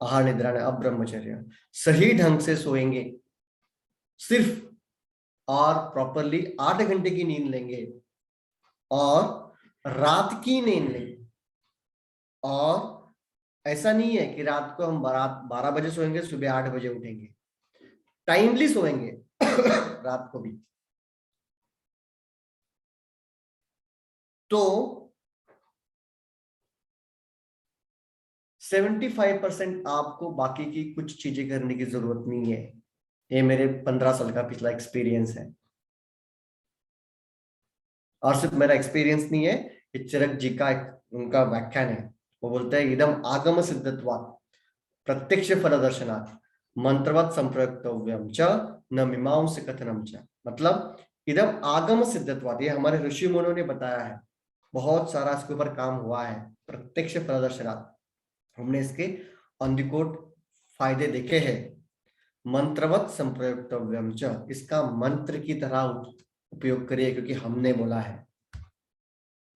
आहार निद्रा अब ब्रह्मचर्य। सही ढंग से सोएंगे सिर्फ, और प्रॉपरली 8 घंटे की नींद लेंगे, और रात की नींद लेंगे। और ऐसा नहीं है कि रात को हम 12 बजे सोएंगे, सुबह 8 बजे उठेंगे, टाइमली सोएंगे रात को भी। तो 75% आपको बाकी की कुछ चीजें करने की जरूरत नहीं है। ये मेरे 15 साल का पिछला एक्सपीरियंस है, और सिर्फ मेरा एक्सपीरियंस नहीं है, ये चरक जी का उनका व्याख्यान है। वो बोलते हैं इदम आगम सिद्धत्वात् प्रत्यक्ष फलदर्शनात् मंत्रवत संप्रयोक्तव्यम च न मीमांस कथनम च। मतलब इदम आगम सिद्धत्वात्, ये हमारे ऋषि मुनियों ने बताया है, बहुत सारा इसके ऊपर काम हुआ है। प्रत्यक्ष फलदर्शनात्, हमने इसके ऑन द कोट फायदे देखे हैं। मंत्रवत संप्रयोक्तव्यम च, इसका मंत्र की तरह उपयोग करिए, क्योंकि हमने बोला है।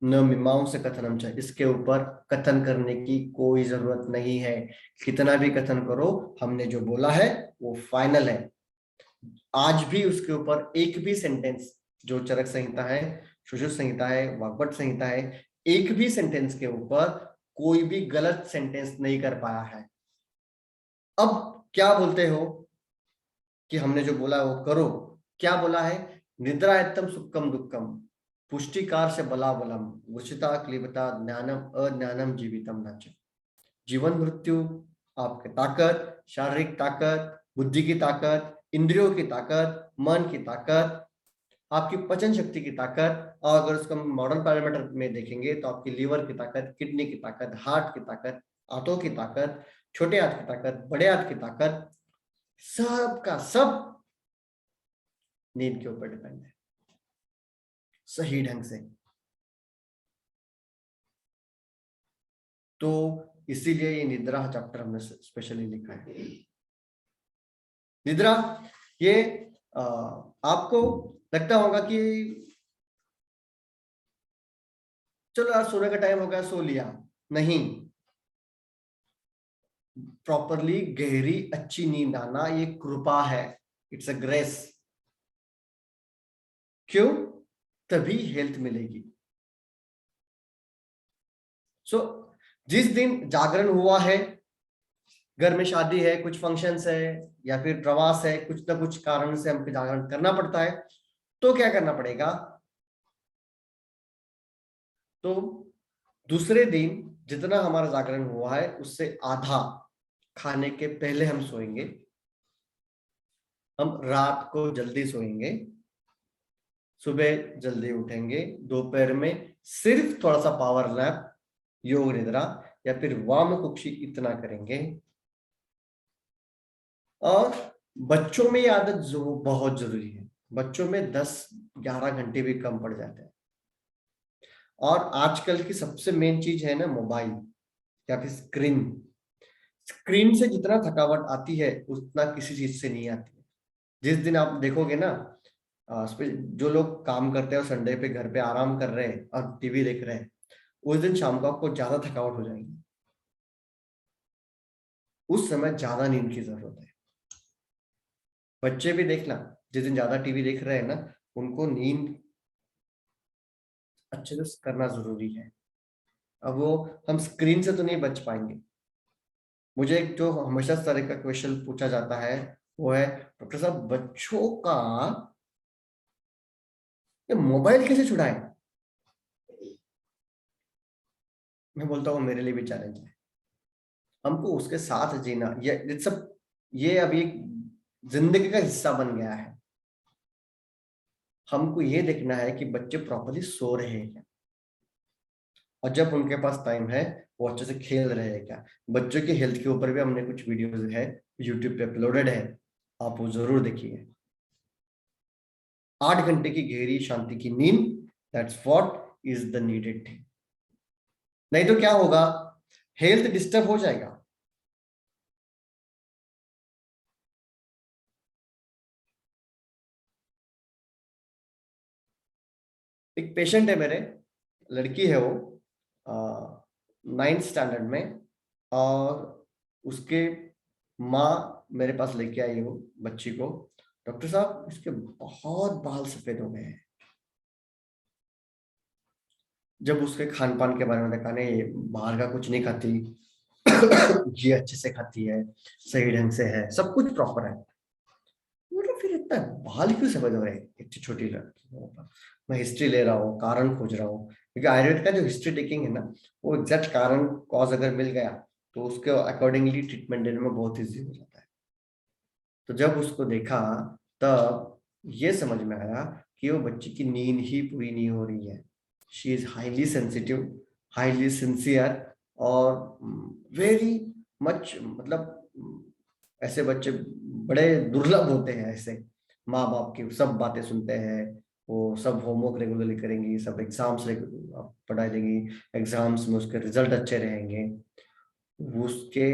न मीमांस कथनम च, इसके ऊपर कथन करने की कोई जरूरत नहीं है। कितना भी कथन करो, हमने जो बोला है वो फाइनल है। आज भी उसके ऊपर एक भी सेंटेंस, जो चरक संहिता है, सुश्रुत संहिता है, वाग्भट संहिता है, एक भी सेंटेंस के ऊपर कोई भी गलत सेंटेंस नहीं कर पाया है। अब क्या बोलते हो कि हमने जो बोला वो करो? क्या बोला है? निद्रायत्तम सुखम दुखम, पुष्टिकार से बला बलम, वशिता क्लीबता ज्ञानम अज्ञानम जीवितम नच। जीवन मृत्यु, आपकी ताकत, शारीरिक ताकत, बुद्धि की ताकत, इंद्रियों की ताकत, मन की ताकत, आपकी पचन शक्ति की ताकत, और अगर उसको मॉडर्न पैरामीटर में देखेंगे तो आपकी लीवर की ताकत, किडनी की ताकत, हार्ट की ताकत, हाथों की ताकत, छोटे हाथ की ताकत, बड़े हाथ की ताकत, सब का सब नींद के ऊपर डिपेंड है सही ढंग से। तो इसीलिए ये निद्रा चैप्टर हमने स्पेशली लिखा है। निद्रा ये आपको लगता होगा कि चलो यार सोने का टाइम हो गया, सो लिया। नहीं, प्रॉपरली गहरी अच्छी नींद आना ये कृपा है, इट्स अ ग्रेस। क्यों? तभी हेल्थ मिलेगी। सो जिस दिन जागरण हुआ है, घर में शादी है, कुछ फंक्शंस है या फिर प्रवास है, कुछ ना कुछ कारण से हमको जागरण करना पड़ता है, तो क्या करना पड़ेगा? तो दूसरे दिन जितना हमारा जागरण हुआ है उससे आधा खाने के पहले हम सोएंगे। हम रात को जल्दी सोएंगे, सुबह जल्दी उठेंगे, दोपहर में सिर्फ थोड़ा सा पावर नैप, योग निद्रा या फिर वाम कुक्षी इतना करेंगे। और बच्चों में ये आदत जो बहुत जरूरी है, बच्चों में 10-11 घंटे भी कम पड़ जाते हैं। और आजकल की सबसे मेन चीज है ना मोबाइल या फिर स्क्रीन। स्क्रीन से जितना थकावट आती है उतना किसी चीज से नहीं आती है। जिस दिन आप देखोगे ना, जो लोग काम करते हैं और संडे पे घर पे आराम कर रहे हैं और टीवी देख रहे हैं, उस दिन शाम को आपको ज्यादा थकावट हो जाएगी। उस समय ज्यादा नींद की जरूरत है। बच्चे भी देखना, जिस दिन ज्यादा टीवी देख रहे हैं ना, उनको नींद अच्छे से करना जरूरी है। अब वो हम स्क्रीन से तो नहीं बच पाएंगे। मुझे एक जो हमेशा इस तरह का क्वेश्चन पूछा जाता है वो है, डॉक्टर साहब बच्चों का ये मोबाइल कैसे छुड़ाएं? मैं बोलता हूँ मेरे लिए भी चैलेंज है। हमको उसके साथ जीना, ये अभी जिंदगी का हिस्सा बन गया है। हमको ये देखना है कि बच्चे प्रॉपर्ली सो रहे हैं क्या, और जब उनके पास टाइम है वो अच्छे से खेल रहे हैं क्या। बच्चों की हेल्थ के ऊपर भी हमने कुछ वीडियोस है यूट्यूब पे अपलोडेड है, आप वो जरूर देखिए। 8 घंटे की गहरी शांति की नींद, that's what is the needed thing. नहीं तो क्या होगा, हेल्थ डिस्टर्ब हो जाएगा। एक पेशेंट है मेरे, लड़की है वो, 9th स्टैंडर्ड में, और उसके माँ मेरे पास लेके आई वो बच्ची को। डॉक्टर साहब इसके बहुत बाल सफेद हो गए हैं। जब उसके खान पान के बारे में देखा, नहीं बाहर का कुछ नहीं खाती, ये अच्छे से खाती है, सही ढंग से है, सब कुछ प्रॉपर है, मतलब फिर इतना बाल क्यों सफेद हो रहे हैं इतनी छोटी लड़की पर? मैं हिस्ट्री ले रहा हूँ, कारण खोज रहा हूँ, क्योंकि आयुर्वेद का जो हिस्ट्री टेकिंग है ना, वो एग्जैक्ट कारण कॉज अगर मिल गया तो उसके अकॉर्डिंगली ट्रीटमेंट देने में बहुत ईजी हो जाता है। तो जब उसको देखा तब ये समझ में आया कि वो बच्ची की नींद ही पूरी नहीं हो रही है। She is highly sensitive, highly sincere, और वेरी मच, मतलब ऐसे बच्चे बड़े दुर्लभ होते हैं। ऐसे माँ बाप की सब बातें सुनते हैं, वो सब होमवर्क रेगुलरली करेंगी, सब एग्जाम्स पढ़ाई देंगी, एग्जाम्स में उसके रिजल्ट अच्छे रहेंगे। उसके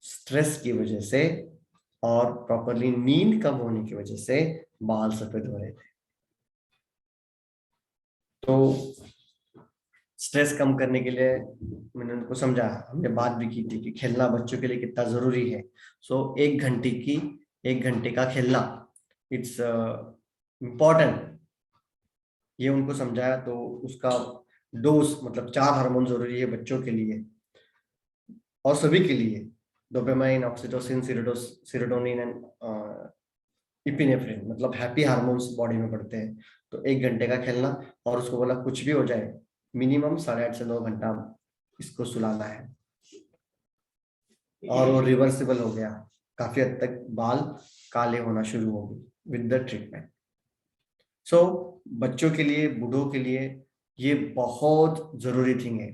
स्ट्रेस की वजह से और प्रॉपरली नींद कम होने की वजह से बाल सफेद हो रहे थे। तो स्ट्रेस कम करने के लिए मैंने उनको समझाया, हमने बात भी की थी कि खेलना बच्चों के लिए कितना जरूरी है। सो 1 घंटे का खेलना इट्स इम्पॉर्टेंट, ये उनको समझाया। तो उसका डोज मतलब 4 हार्मोन जरूरी है बच्चों के लिए और सभी के लिए, dopamine, oxytocin, serotonin and epinephrine, मतलब हैप्पी हार्मोन्स बॉडी में बढ़ते हैं। तो 1 घंटे का खेलना, और उसको बोला कुछ भी हो जाए मिनिमम 8.5 से 9 घंटा इसको सुलाना है। और वो रिवर्सिबल हो गया, काफी हद तक बाल काले होना शुरू हो गए विद द ट्रीटमेंट। सो बच्चों के लिए, बूढ़ों के लिए ये बहुत जरूरी थिंग है।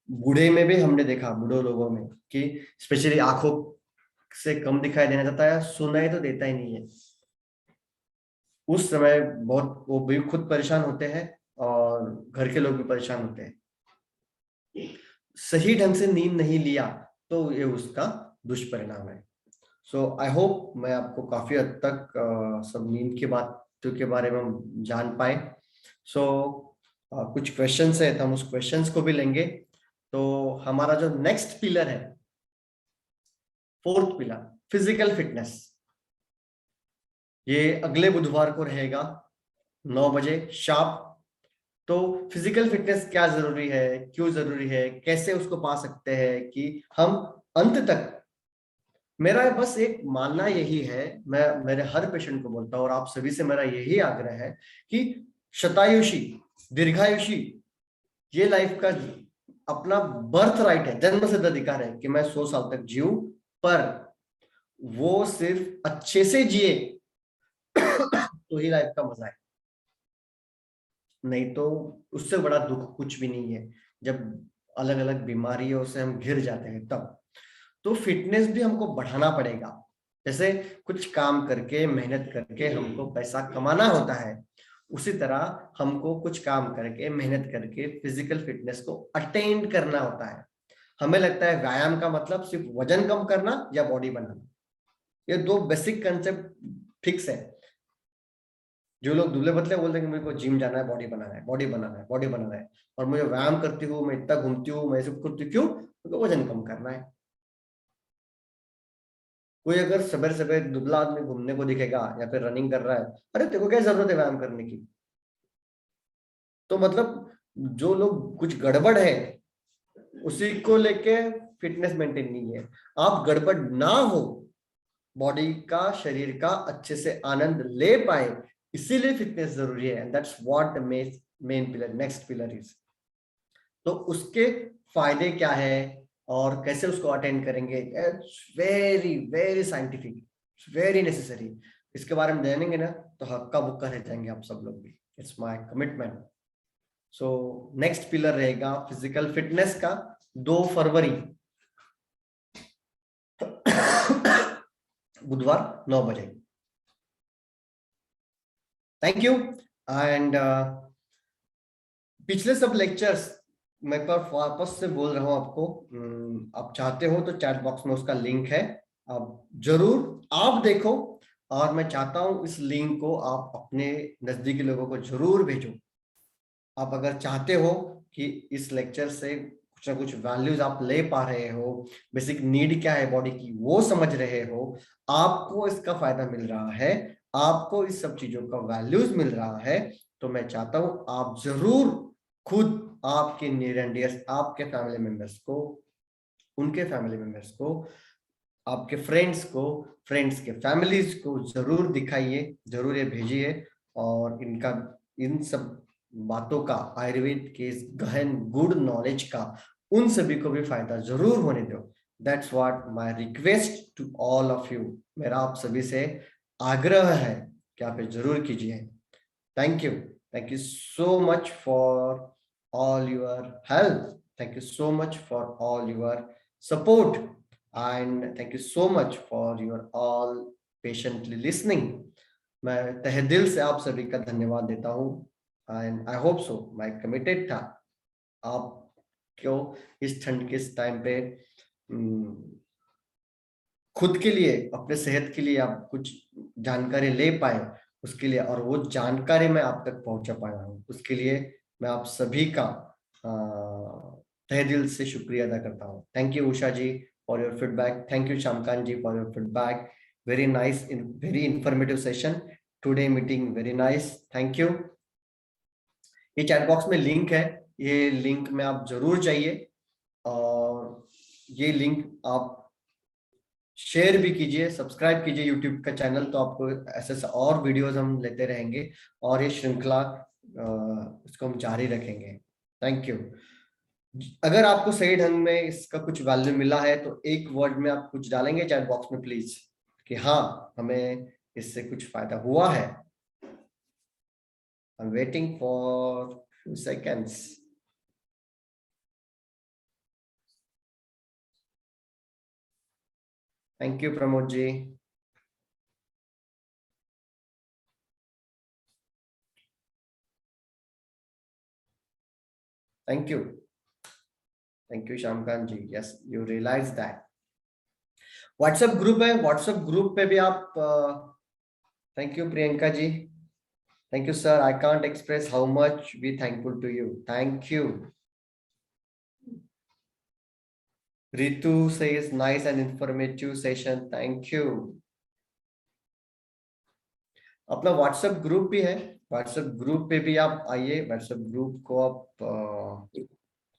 बूढ़े में भी हमने देखा, बूढ़ों लोगों में, कि स्पेशली आंखों से कम दिखाई देना चाहता है, सुनाई तो देता ही नहीं है। उस समय बहुत वो भी खुद परेशान होते हैं और घर के लोग भी परेशान होते हैं। सही ढंग से नींद नहीं लिया तो ये उसका दुष्परिणाम है। सो आई होप मैं आपको काफी हद तक सब नींद की बातों के बारे में हम जान पाए। सो कुछ क्वेश्चंस है तो हम उस क्वेश्चंस को भी लेंगे। तो हमारा जो नेक्स्ट पिलर है, फोर्थ पिलर, फिजिकल फिटनेस, ये अगले बुधवार को रहेगा 9 बजे शार्प। तो फिजिकल फिटनेस क्या जरूरी है, क्यों जरूरी है, कैसे उसको पा सकते हैं कि हम अंत तक, मेरा बस एक मानना यही है, मैं मेरे हर पेशेंट को बोलता हूँ और आप सभी से मेरा यही आग्रह है कि शतायुषी, दीर्घायुषी, ये लाइफ का अपना बर्थ राइट है, जन्म सिद्ध अधिकार है कि मैं 100 साल तक जीऊं, पर वो सिर्फ अच्छे से जिए तो ही लाइफ का मजा है। नहीं तो उससे बड़ा दुख कुछ भी नहीं है, जब अलग अलग बीमारियों से हम घिर जाते हैं तब। तो फिटनेस भी हमको बढ़ाना पड़ेगा। जैसे कुछ काम करके मेहनत करके हमको पैसा कमाना होता है, उसी तरह हमको कुछ काम करके मेहनत करके फिजिकल फिटनेस को अटेंड करना होता है। हमें लगता है व्यायाम का मतलब सिर्फ वजन कम करना या बॉडी बनाना, ये दो बेसिक कंसेप्ट फिक्स है। जो लोग दुबले पतले बोलते हैं कि मेरे को जिम जाना है, बॉडी बनाना है, बॉडी बनाना है, बॉडी बनाना है, और मुझे व्यायाम करती हूँ, मैं इतना घूमती हूँ, मैं सब करती हूँ, क्यों? तो वजन कम करना है। कोई अगर सवेरे सवेरे दुबला आदमी घूमने को दिखेगा या फिर रनिंग कर रहा है, अरे तेरे को क्या जरूरत है व्यायाम करने की? तो मतलब जो लोग कुछ गड़बड़ है उसी को लेके फिटनेस मेंटेन नहीं है। आप गड़बड़ ना हो, बॉडी का, शरीर का अच्छे से आनंद ले पाए, इसीलिए फिटनेस जरूरी है। That's what the main pillar, next pillar is. तो उसके फायदे क्या है और कैसे उसको अटेंड करेंगे, very very scientific, very necessary. इसके बारे में जानेंगे ना तो हक्का बुक्का रह जाएंगे आप सब लोग भी। It's my commitment. So next pillar रहेगा फिजिकल फिटनेस का, 2 फरवरी बुधवार 9 बजे। Thank you. एंड पिछले सब लेक्चर्स मैं एक बार वापस से बोल रहा हूं आपको, आप चाहते हो तो चैट बॉक्स में उसका लिंक है, आप जरूर आप देखो। और मैं चाहता हूं इस लिंक को आप अपने नजदीकी लोगों को जरूर भेजो। आप अगर चाहते हो कि इस लेक्चर से कुछ ना कुछ वैल्यूज आप ले पा रहे हो, बेसिक नीड क्या है बॉडी की वो समझ रहे हो, आपको इसका फायदा मिल रहा है, आपको इस सब चीजों का वैल्यूज मिल रहा है, तो मैं चाहता हूं आप जरूर खुद आपके नियर एंड डियर्स, आपके फैमिली मेंबर्स को, उनके फैमिली मेंबर्स को, आपके फ्रेंड्स को, फ्रेंड्स के फैमिलीज को जरूर दिखाइए, जरूर ये भेजिए। और इनका, इन सब बातों का, आयुर्वेद के इस गहन गुड नॉलेज का उन सभी को भी फायदा जरूर होने दो। That's what my request to all of you. मेरा आप सभी से आग्रह है कि आप ये जरूर कीजिए। Thank you. Thank you so much for all your help. Thank you so much for all your support. And thank you so much for your all patiently listening. मैं तहे दिल से आप सभी का धन्यवाद देता हूँ। एंड आई होप सो, मैं कमिटेड था आप क्यों इस ठंड के इस टाइम पे खुद के लिए, अपने सेहत के लिए आप कुछ जानकारी ले पाए, उसके लिए, और वो जानकारी मैं आप तक पहुंचा पाया हूँ, उसके लिए मैं आप सभी का तहे दिल से शुक्रिया अदा करता हूँ। Thank you Usha ji for your feedback, thank you Shamkant ji for your feedback, very nice, very informative session today meeting, very nice, thank you. ये चैट बॉक्स में लिंक है, ये लिंक में आप जरूर जाइए और ये लिंक आप शेयर भी कीजिए, सब्सक्राइब कीजिए यूट्यूब का चैनल, तो आपको ऐसे और वीडियोस हम लेते रहेंगे और ये श्रृंखला इसको हम जारी रखेंगे। Thank you. अगर आपको सही ढंग में इसका कुछ वैल्यू मिला है तो एक वर्ड में आप कुछ डालेंगे चैट बॉक्स में प्लीज कि हाँ हमें इससे कुछ फायदा हुआ है। I am waiting for few seconds. Thank you Pramod ji. Thank you Shyamkant ji, yes you realise that. WhatsApp group है, व्हाट्सएप ग्रुप पे भी आप thank you Priyanka ji, thank you sir, I can't express how much we thankful to you, thank you. Ritu says nice and informative session, thank you। अपना WhatsApp group भी है, WhatsApp group पे भी आप आइए, व्हाट्सएप ग्रुप को आप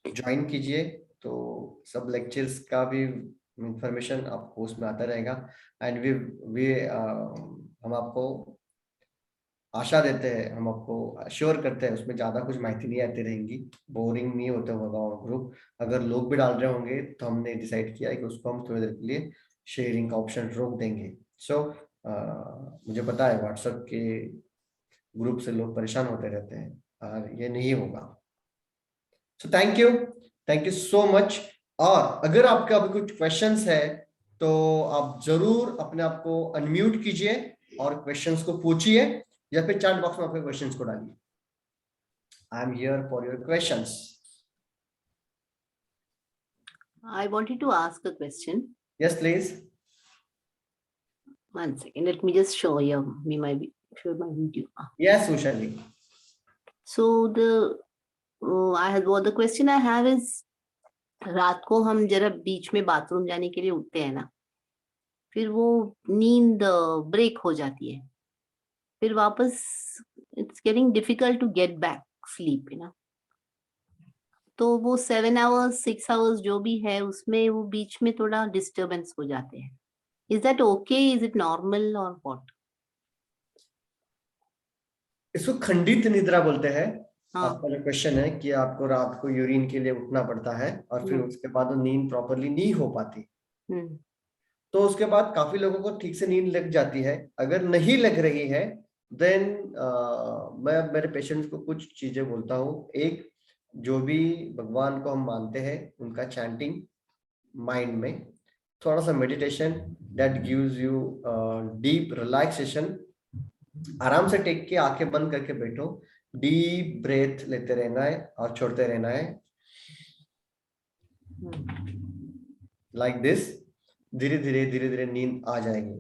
ज्वाइन कीजिए, तो सब लेक्चर्स का भी इंफॉर्मेशन आपको उसमें आता रहेगा। एंड वी हम आपको आशा देते हैं, हम आपको अश्योर करते हैं उसमें ज्यादा कुछ माहिती नहीं आती रहेंगी, बोरिंग नहीं होता होगा ग्रुप। अगर लोग भी डाल रहे होंगे तो हमने डिसाइड किया है कि उसको हम थोड़ी देर के लिए शेयरिंग का ऑप्शन रोक देंगे। सो मुझे पता है व्हाट्सएप के ग्रुप से लोग परेशान होते रहते हैं, और ये नहीं होगा। सो थैंक यू सो मच। और अगर आपका अभी कुछ क्वेश्चंस है तो आप जरूर अपने आप को अनम्यूट कीजिए और क्वेश्चंस को पूछिए, या फिर चैट बॉक्स में अपने क्वेश्चंस को डालिए। I am here for your questions. I wanted to ask a question. Yes please. 1 second. Let me just show my video. Yes Usha ji. So the question I have is, रात को हम जरा बीच में bathroom जाने के लिए उठते हैं ना, फिर वो नींद ब्रेक हो जाती है, फिर वापस it's getting difficult to get back sleep, तो वो 7 hours 6 hours जो भी है उसमें वो बीच में थोड़ा डिस्टर्बेंस हो जाते हैं। Is that okay? Is it normal or what? इसको खंडित निद्रा बोलते हैं। हाँ। आपका जो क्वेश्चन है कि आपको रात को यूरिन के लिए उठना पड़ता है और फिर उसके बाद नींद प्रॉपरली नहीं हो पाती, तो उसके बाद काफी लोगों को ठीक से नींद लग जाती है। अगर नहीं लग रही है देन मैं मेरे पेशेंट्स को कुछ चीजें बोलता हूँ। एक, जो भी भगवान को हम मानते हैं उनका चैंटिंग माइंड में, थोड़ा सा meditation that gives you deep relaxation. आराम से टेक के आंखें बंद करके बैठो, डीप ब्रेथ लेते रहना है और छोड़ते रहना है, लाइक दिस। धीरे धीरे नींद आ जाएगी।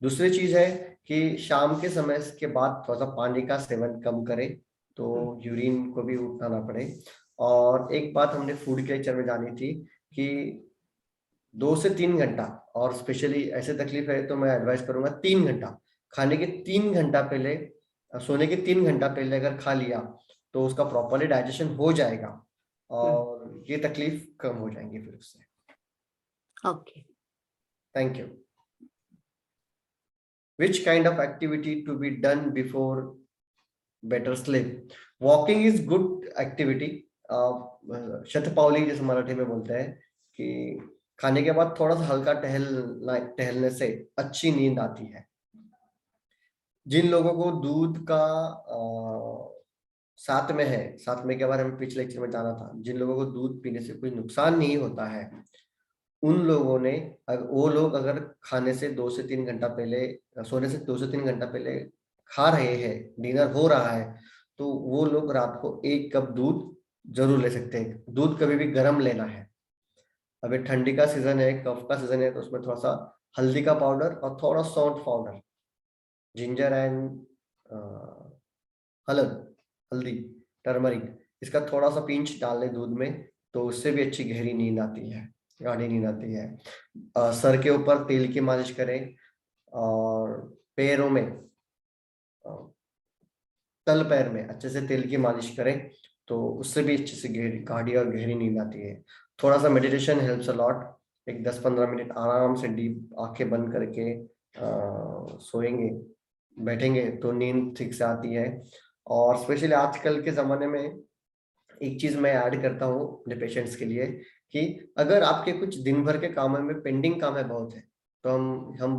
दूसरी चीज है कि शाम के समय के बाद थोड़ा सा पानी का सेवन कम करें, तो यूरिन को भी उठना ना पड़े। और एक बात हमने फूड के लेक्चर में जानी थी कि 2 से 3 घंटा, और स्पेशली ऐसे तकलीफ है तो मैं एडवाइस करूंगा 3 घंटा, खाने के 3 घंटा पहले, सोने के 3 घंटा पहले अगर खा लिया तो उसका प्रॉपरली डाइजेशन हो जाएगा और ये तकलीफ कम हो जाएंगी फिर उससे। Okay. Thank you. Which kind of activity to be done before better sleep? Walking is good activity. शतपावली जिस मराठी में बोलते हैं कि खाने के बाद थोड़ा सा हल्का टहलने से अच्छी नींद आती है। जिन लोगों को दूध का साथ में के बारे में पिछले लेक्चर में जाना था, जिन लोगों को दूध पीने से कोई नुकसान नहीं होता है, उन लोगों ने, वो लोग अगर खाने से 2 से 3 घंटा पहले, सोने से 2 से 3 घंटा पहले खा रहे हैं, डिनर हो रहा है, तो वो लोग रात को 1 कप दूध जरूर ले सकते हैं। दूध कभी भी गर्म लेना है। अभी ठंडी का सीजन है, कफ का सीजन है, तो उसमें थोड़ा सा हल्दी का पाउडर और थोड़ा सौंठ पाउडर, जिंजर एंड हल्दी, टर्मरिक, इसका थोड़ा सा पिंच डाल लें दूध में, तो उससे भी अच्छी गहरी नींद आती है, गाढ़ी नींद आती है। सर के ऊपर तेल की मालिश करें और पैरों में, तल पैर में अच्छे से तेल की मालिश करें, तो उससे भी अच्छे से गाढ़ी और गहरी नींद आती है। थोड़ा सा मेडिटेशन हेल्प्स अ लॉट। एक 10-15 मिनट आराम से डीप आंखें बंद करके सोएंगे, बैठेंगे तो नींद ठीक से आती है। और स्पेशली आजकल के जमाने में एक चीज मैं ऐड करता हूँ अपने पेशेंट्स के लिए कि अगर आपके कुछ दिन भर के कामों में पेंडिंग काम है बहुत है, तो हम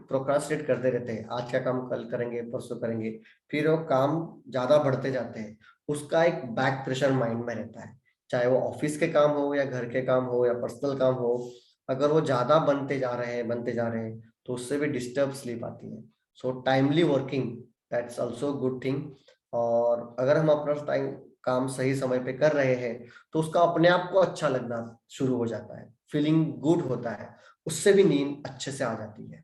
प्रोक्रास्टिनेट करते रहते हैं, आज का काम कल करेंगे, परसों करेंगे, फिर वो काम ज्यादा बढ़ते जाते हैं। उसका एक बैक प्रेशर माइंड में रहता है, चाहे वो ऑफिस के काम हो या घर के काम हो या पर्सनल काम हो। अगर वो ज्यादा बनते जा रहे हैं तो उससे भी डिस्टर्ब स्लीप आती है। So timely working, that's also good thing. और अगर हम अपना टाइम काम सही समय पे कर रहे हैं तो उसका अपने आप को अच्छा लगना शुरू हो जाता है, फीलिंग गुड होता है, उससे भी नींद अच्छे से आ जाती है।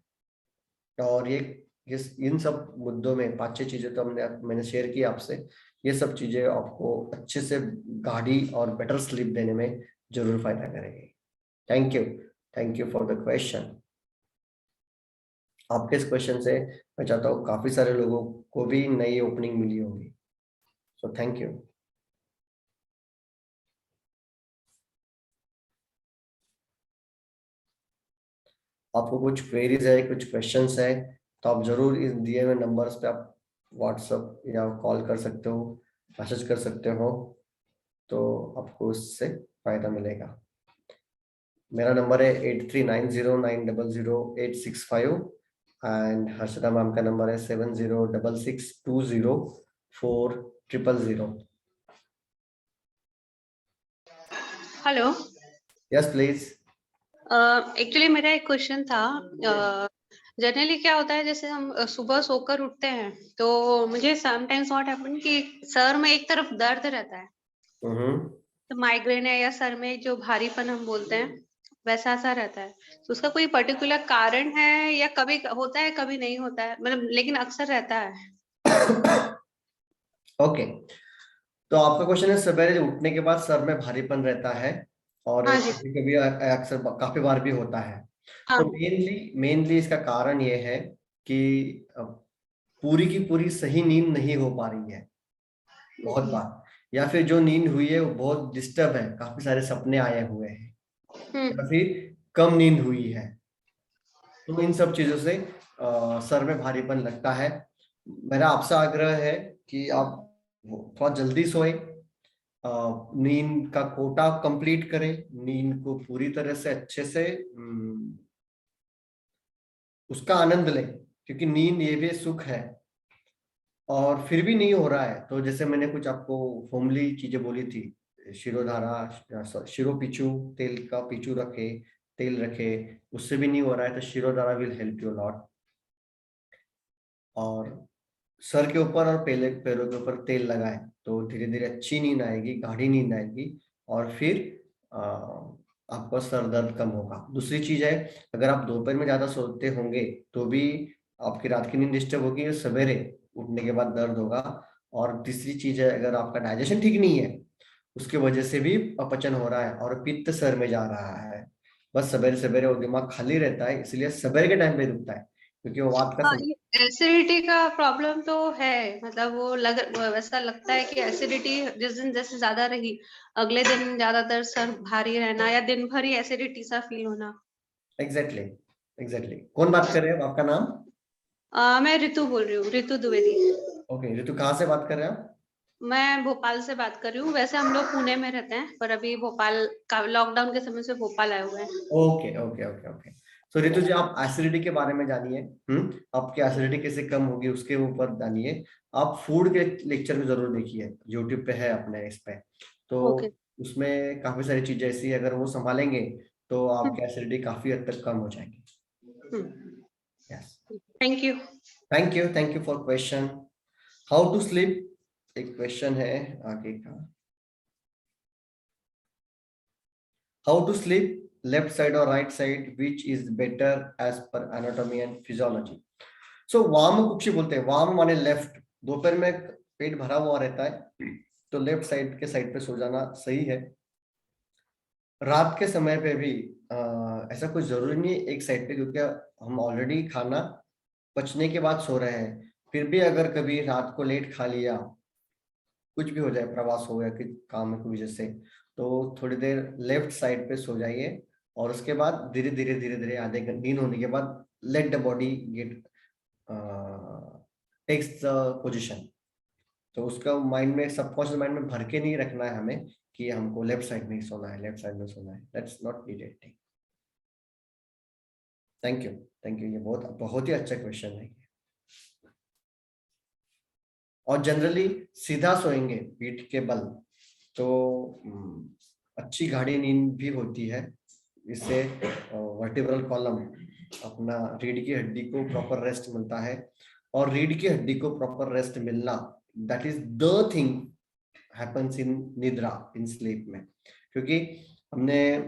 और ये इन सब मुद्दों में 5-6 चीजें तो मैंने शेयर की आपसे, ये सब चीजें आपको अच्छे से गाढ़ी और बेटर स्लीप देने में जरूर फायदा करेंगे। Thank you for the question. आपके इस क्वेश्चन से मैं चाहता हूँ काफी सारे लोगों को भी नई ओपनिंग मिली होगी, सो थैंक यू। आपको कुछ क्वेरीज है, कुछ क्वेश्चंस है तो आप जरूर इस दिए हुए नंबर्स पे आप व्हाट्सएप या कॉल कर सकते हो, मैसेज कर सकते हो, तो आपको उससे फायदा मिलेगा। मेरा नंबर है 8390900865 एंड हर्षदा मैम का नंबर है 7066204000। Hello, yes please. एक्चुअली मेरा एक क्वेश्चन था। जनरली क्या होता है, जैसे हम सुबह सोकर उठते हैं तो मुझे समटाइम्स व्हाट हैपन कि सर में एक तरफ दर्द रहता है, तो माइग्रेन है या सर में जो भारीपन हम बोलते हैं वैसा सा रहता है। तो उसका कोई पर्टिकुलर कारण है या कभी होता है कभी नहीं होता है, मतलब लेकिन अक्सर रहता है? ओके, तो आपका क्वेश्चन है सवेरे उठने के बाद सर में भारीपन रहता है और हाँ जी। कभी कभी अक्सर काफी बार भी होता है। हाँ। तो मेनली इसका कारण ये है कि पूरी की पूरी सही नींद नहीं हो पा रही है बहुत बार, या फिर जो नींद हुई है वो बहुत डिस्टर्ब है, काफी सारे सपने आए हुए हैं, या फिर कम नींद हुई है। तो इन सब चीजों से सर में भारीपन लगता है। मेरा आपसे आग्रह है कि आप थोड़ा जल्दी सोए, नींद का कोटा कंप्लीट करें, नींद को पूरी तरह से अच्छे से उसका आनंद लें, क्योंकि नींद ये भी सुख है। और फिर भी नहीं हो रहा है तो जैसे मैंने कुछ आपको होमली चीजें बोली थी, शिरोधारा, शिरो पीछू, तेल का पीछू रखे, तेल रखे, उससे भी नहीं हो रहा है तो shirodhara will help you lot. और सर के ऊपर और पैरों के ऊपर तेल लगाए तो धीरे धीरे अच्छी नींद आएगी, गाढ़ी नींद आएगी, और फिर आपका सर दर्द कम होगा। दूसरी चीज है, अगर आप दोपहर में ज्यादा सोते होंगे तो भी आपकी रात की नींद डिस्टर्ब होगी और सवेरे उठने के बाद दर्द होगा। और तीसरी चीज है, अगर आपका डाइजेशन ठीक नहीं है उसके वजह से भी अपचन हो रहा है और पित्त सर में जा रहा है। बस सवेरे सवेरे वो दिमाग खाली रहता है, इसलिए सवेरे के टाइम पे दुखता है, क्योंकि वो वात का हाँ, समय। ये एसिडिटी का प्रॉब्लम तो है, मतलब वो वैसा लगता है कि एसिडिटी जिस दिन जैसे ज्यादा रही, अगले दिन ज्यादातर सर भारी रहना या दिन भर ही एसिडिटी सा फील होना। एग्जैक्टली। कौन बात कर रहे हैं, आपका नाम? मैं ऋतु बोल रही हूँ, ऋतु द्विवेदी। ओके ऋतु, कहाँ से बात कर रहे हैं आप? मैं भोपाल से बात कर रही हूँ। वैसे हम लोग पुणे में रहते हैं, पर अभी भोपाल का लॉकडाउन के समय से भोपाल आए हुए हैं। Okay okay okay okay. So Ritu ji, आप एसिडिटी के बारे में जानिए, आपकी एसिडिटी कैसे कम होगी उसके ऊपर जानिए। आप फूड के लेक्चर में जरूर देखिए, यूट्यूब पे है अपने इस पे, तो ओके। उसमें काफी सारी चीजें ऐसी है, अगर वो संभालेंगे तो आपकी एसिडिटी काफी हद तक कम हो जाएगी। Yes, thank you. Thank you for question. How to sleep एक क्वेश्चन है आगे का। How to sleep, left side और right side, which is better as per anatomy and physiology? So वाम कुक्षी बोलते हैं, वाम माने लेफ्ट। दोपहर में पेट भरा हुआ रहता है तो लेफ्ट साइड के साइड पे सो जाना सही है। रात के समय पे भी ऐसा कुछ जरूरी नहीं है एक साइड पे, क्योंकि हम ऑलरेडी खाना पचने के बाद सो रहे हैं। फिर भी अगर कभी रात को लेट खा लिया, कुछ भी हो जाए, प्रवास हो गया कि काम की वजह से, तो थोड़ी देर लेफ्ट साइड पे सो जाइए और उसके बाद धीरे धीरे आधे घंटे नींद होने के बाद let the body get takes the position. तो उसका माइंड में, सबकॉन्शियस माइंड में भर के नहीं रखना है हमें कि हमको लेफ्ट साइड में ही सोना है, लेफ्ट साइड में सोना है। That's not needed thing. Thank you, ये बहुत बहुत ही अच्छा क्वेश्चन है। और जनरली सीधा सोएंगे पीठ के बल तो अच्छी गाढ़ी नींद भी होती है। इससे वर्टिब्रल कॉलम, अपना रीढ़ की हड्डी को प्रॉपर रेस्ट मिलता है, और रीढ़ की हड्डी को प्रॉपर रेस्ट मिलना, that is the thing happens in निद्रा, इन स्लीप में, क्योंकि हमने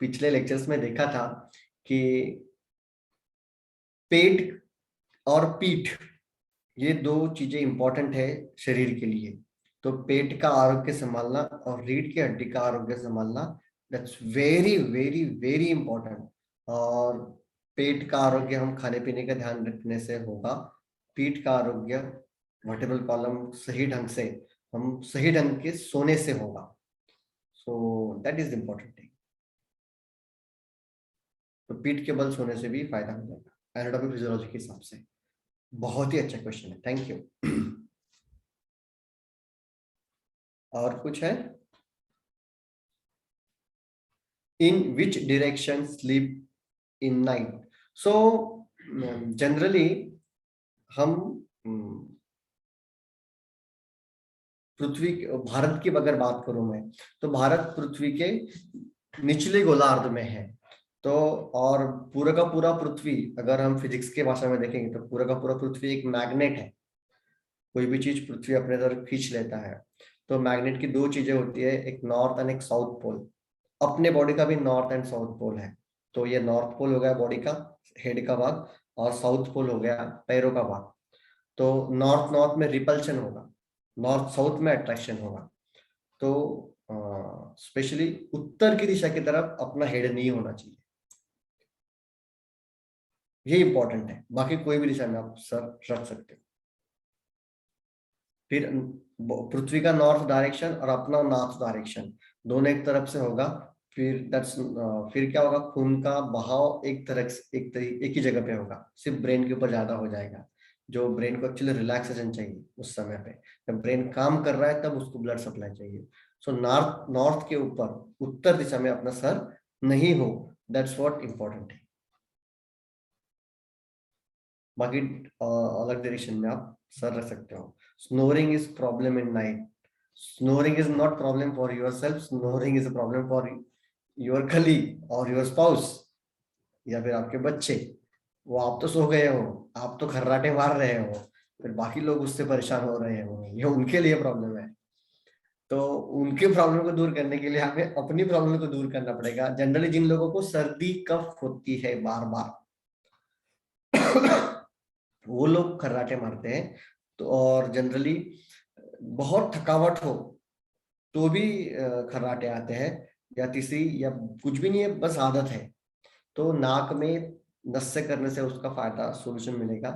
पिछले लेक्चर्स में देखा था कि पेट और पीठ ये दो चीजें इंपॉर्टेंट है शरीर के लिए। तो पेट का आरोग्य संभालना और रीढ़ की हड्डी का आरोग्य संभालना, that's very very very important. और पेट का आरोग्य हम खाने पीने का ध्यान रखने से होगा, पीठ का आरोग्य वर्टेब्रल कॉलम सही ढंग से, हम सही ढंग के सोने से होगा। So that is important thing. तो पीठ के बल सोने से भी फायदा हो जाएगा एनाटॉमी फिजियोलॉजी के हिसाब से। बहुत ही अच्छा क्वेश्चन है, थैंक यू। और कुछ है? In which direction sleep in night? So generally हम पृथ्वी, भारत की अगर बात करूं मैं, तो भारत पृथ्वी के निचले गोलार्ध में है। तो और पूरा का पूरा पृथ्वी, अगर हम फिजिक्स के भाषा में देखेंगे तो पूरा का पूरा पृथ्वी एक मैग्नेट है। कोई भी चीज पृथ्वी अपने तरफ खींच लेता है। तो मैग्नेट की दो चीजें होती है, एक नॉर्थ एंड एक साउथ पोल। अपने बॉडी का भी नॉर्थ एंड साउथ पोल है। तो ये नॉर्थ पोल हो गया बॉडी का, हेड का भाग, और साउथ पोल हो गया पैरों का भाग। तो नॉर्थ नॉर्थ में रिपल्शन होगा, नॉर्थ साउथ में अट्रैक्शन होगा। तो स्पेशली उत्तर की दिशा की तरफ अपना हेड नहीं होना चाहिए, ये इंपॉर्टेंट है। बाकी कोई भी दिशा में आप सर रख सकते हो। फिर पृथ्वी का नॉर्थ डायरेक्शन और अपना नॉर्थ डायरेक्शन दोनों एक तरफ से होगा। फिर क्या होगा, खून का बहाव एक ही जगह पे होगा, सिर्फ ब्रेन के ऊपर ज्यादा हो जाएगा। जो ब्रेन को एक्चुअली रिलैक्सेशन चाहिए उस समय पे, जब ब्रेन काम कर रहा है तब उसको ब्लड सप्लाई चाहिए। सो नॉर्थ के ऊपर उत्तर दिशा में अपना सर नहीं हो, दैट्स व्हाट इंपॉर्टेंट है। बाकी अलग डायरेक्शन में आप सर रख सकते हो। Snoring is problem in night. Snoring is not problem for yourself, snoring is a problem for your colleague और योर स्पाउस, या फिर आपके बच्चे। वो आप तो सो गए हो, आप तो खर्राटे मार रहे हो, फिर बाकी लोग उससे परेशान हो रहे हो, ये उनके लिए प्रॉब्लम है। तो उनके प्रॉब्लम को दूर करने के लिए हमें अपनी प्रॉब्लम को दूर करना पड़ेगा। जनरली जिन लोगों को सर्दी कफ होती है बार बार वो लोग खर्राटे मारते हैं। तो और जनरली बहुत थकावट हो तो भी खर्राटे आते हैं, या तीसरी या कुछ भी नहीं है, बस आदत है। तो नाक में नस से करने से उसका फायदा सोल्यूशन मिलेगा।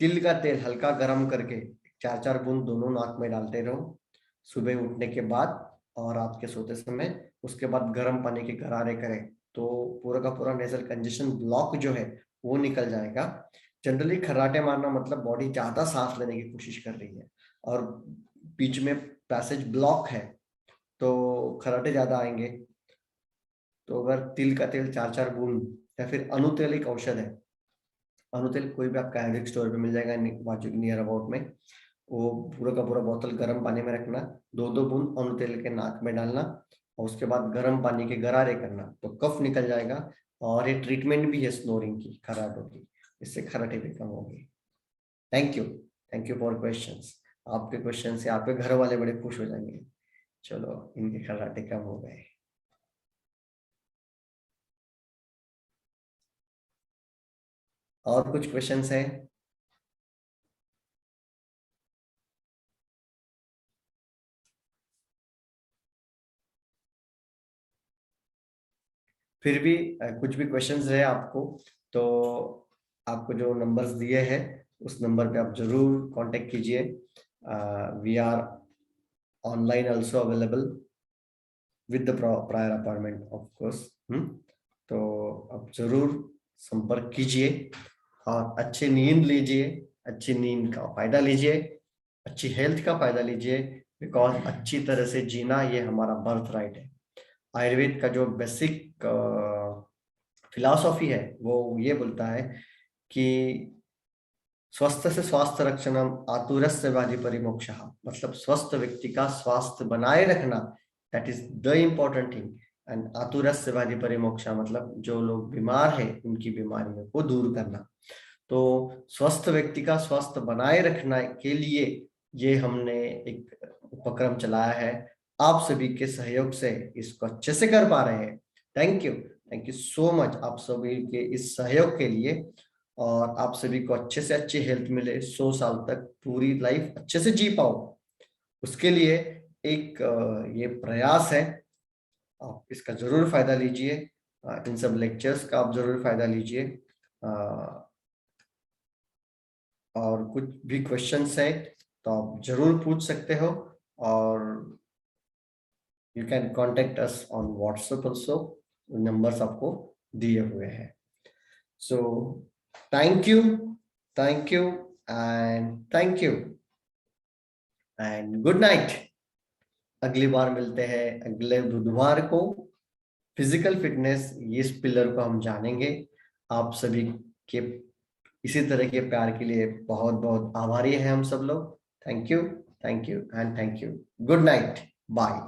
तिल का तेल हल्का गर्म करके 4-4 बूंद दोनों नाक में डालते रहो सुबह उठने के बाद और रात के सोते समय। उसके बाद गर्म पानी के गरारे करें तो पूरा का पूरा नेजल कंजेशन ब्लॉक जो है वो निकल जाएगा। जनरली खर्राटे मारना मतलब बॉडी ज्यादा सांस लेने की कोशिश कर रही है और बीच में पैसेज ब्लॉक है, तो खर्राटे ज्यादा आएंगे। तो अगर तिल का तेल 4-4 बूंद, या फिर अनुतेल एक औषध है, अनुतेल कोई भी आपका आयुर्वेदिक स्टोर पे मिल जाएगा बाजू नियर अबाउट में। वो पूरा का पूरा बोतल गर्म पानी में रखना, 2-2 बूंद अनुतेल के नाक में डालना और उसके बाद गर्म पानी के गरारे करना, तो कफ निकल जाएगा। और ये ट्रीटमेंट भी है स्नोरिंग की, खर्राटों की, इससे खर्राटे भी कम होंगे। Thank you for questions. आपके क्वेश्चन से आपके घर वाले बड़े खुश हो जाएंगे, चलो इनके खर्राटे कम हो गए। और कुछ क्वेश्चंस है? फिर भी कुछ भी क्वेश्चंस है आपको तो आपको जो नंबर्स दिए हैं उस नंबर पे आप जरूर कांटेक्ट कीजिए। We are online also available with the prior appointment of course. तो आप जरूर संपर्क कीजिए और अच्छी नींद लीजिए, अच्छी नींद का फायदा लीजिए, अच्छी हेल्थ का फायदा लीजिए, बिकॉज अच्छी तरह से जीना ये हमारा बर्थ राइट है। आयुर्वेद का जो बेसिक फिलॉसफी है वो ये बोलता है कि स्वस्थ से स्वास्थ्य रक्षणम आतुरस्य व्याधि परिमोक्षः, मतलब स्वस्थ व्यक्ति का स्वास्थ्य बनाए रखना, that is the important thing. And आतुरस्य व्याधि परिमोक्षा मतलब जो लोग बीमार है उनकी बीमारियों को दूर करना। तो स्वस्थ व्यक्ति का स्वास्थ्य बनाए रखने के लिए ये हमने एक उपक्रम चलाया है, आप सभी के सहयोग से इसको अच्छे से कर पा रहे हैं। थैंक यू सो मच आप सभी के इस सहयोग के लिए, और आप सभी को अच्छे से अच्छी हेल्थ मिले, 100 साल तक पूरी लाइफ अच्छे से जी पाओ, उसके लिए एक ये प्रयास है। आप इसका जरूर फायदा लीजिए, इन सब लेक्चर्स का आप जरूर फायदा लीजिए। और कुछ भी क्वेश्चंस है तो आप जरूर पूछ सकते हो, और you can contact us on WhatsApp also, numbers आपको दिए हुए हैं। सो thank you and good night. अगली बार मिलते हैं अगले बुधवार को। फिजिकल फिटनेस, इस पिलर को हम जानेंगे। आप सभी के इसी तरह के प्यार के लिए बहुत बहुत आभारी हैं हम सब लोग। Thank you and thank you. Good night, bye.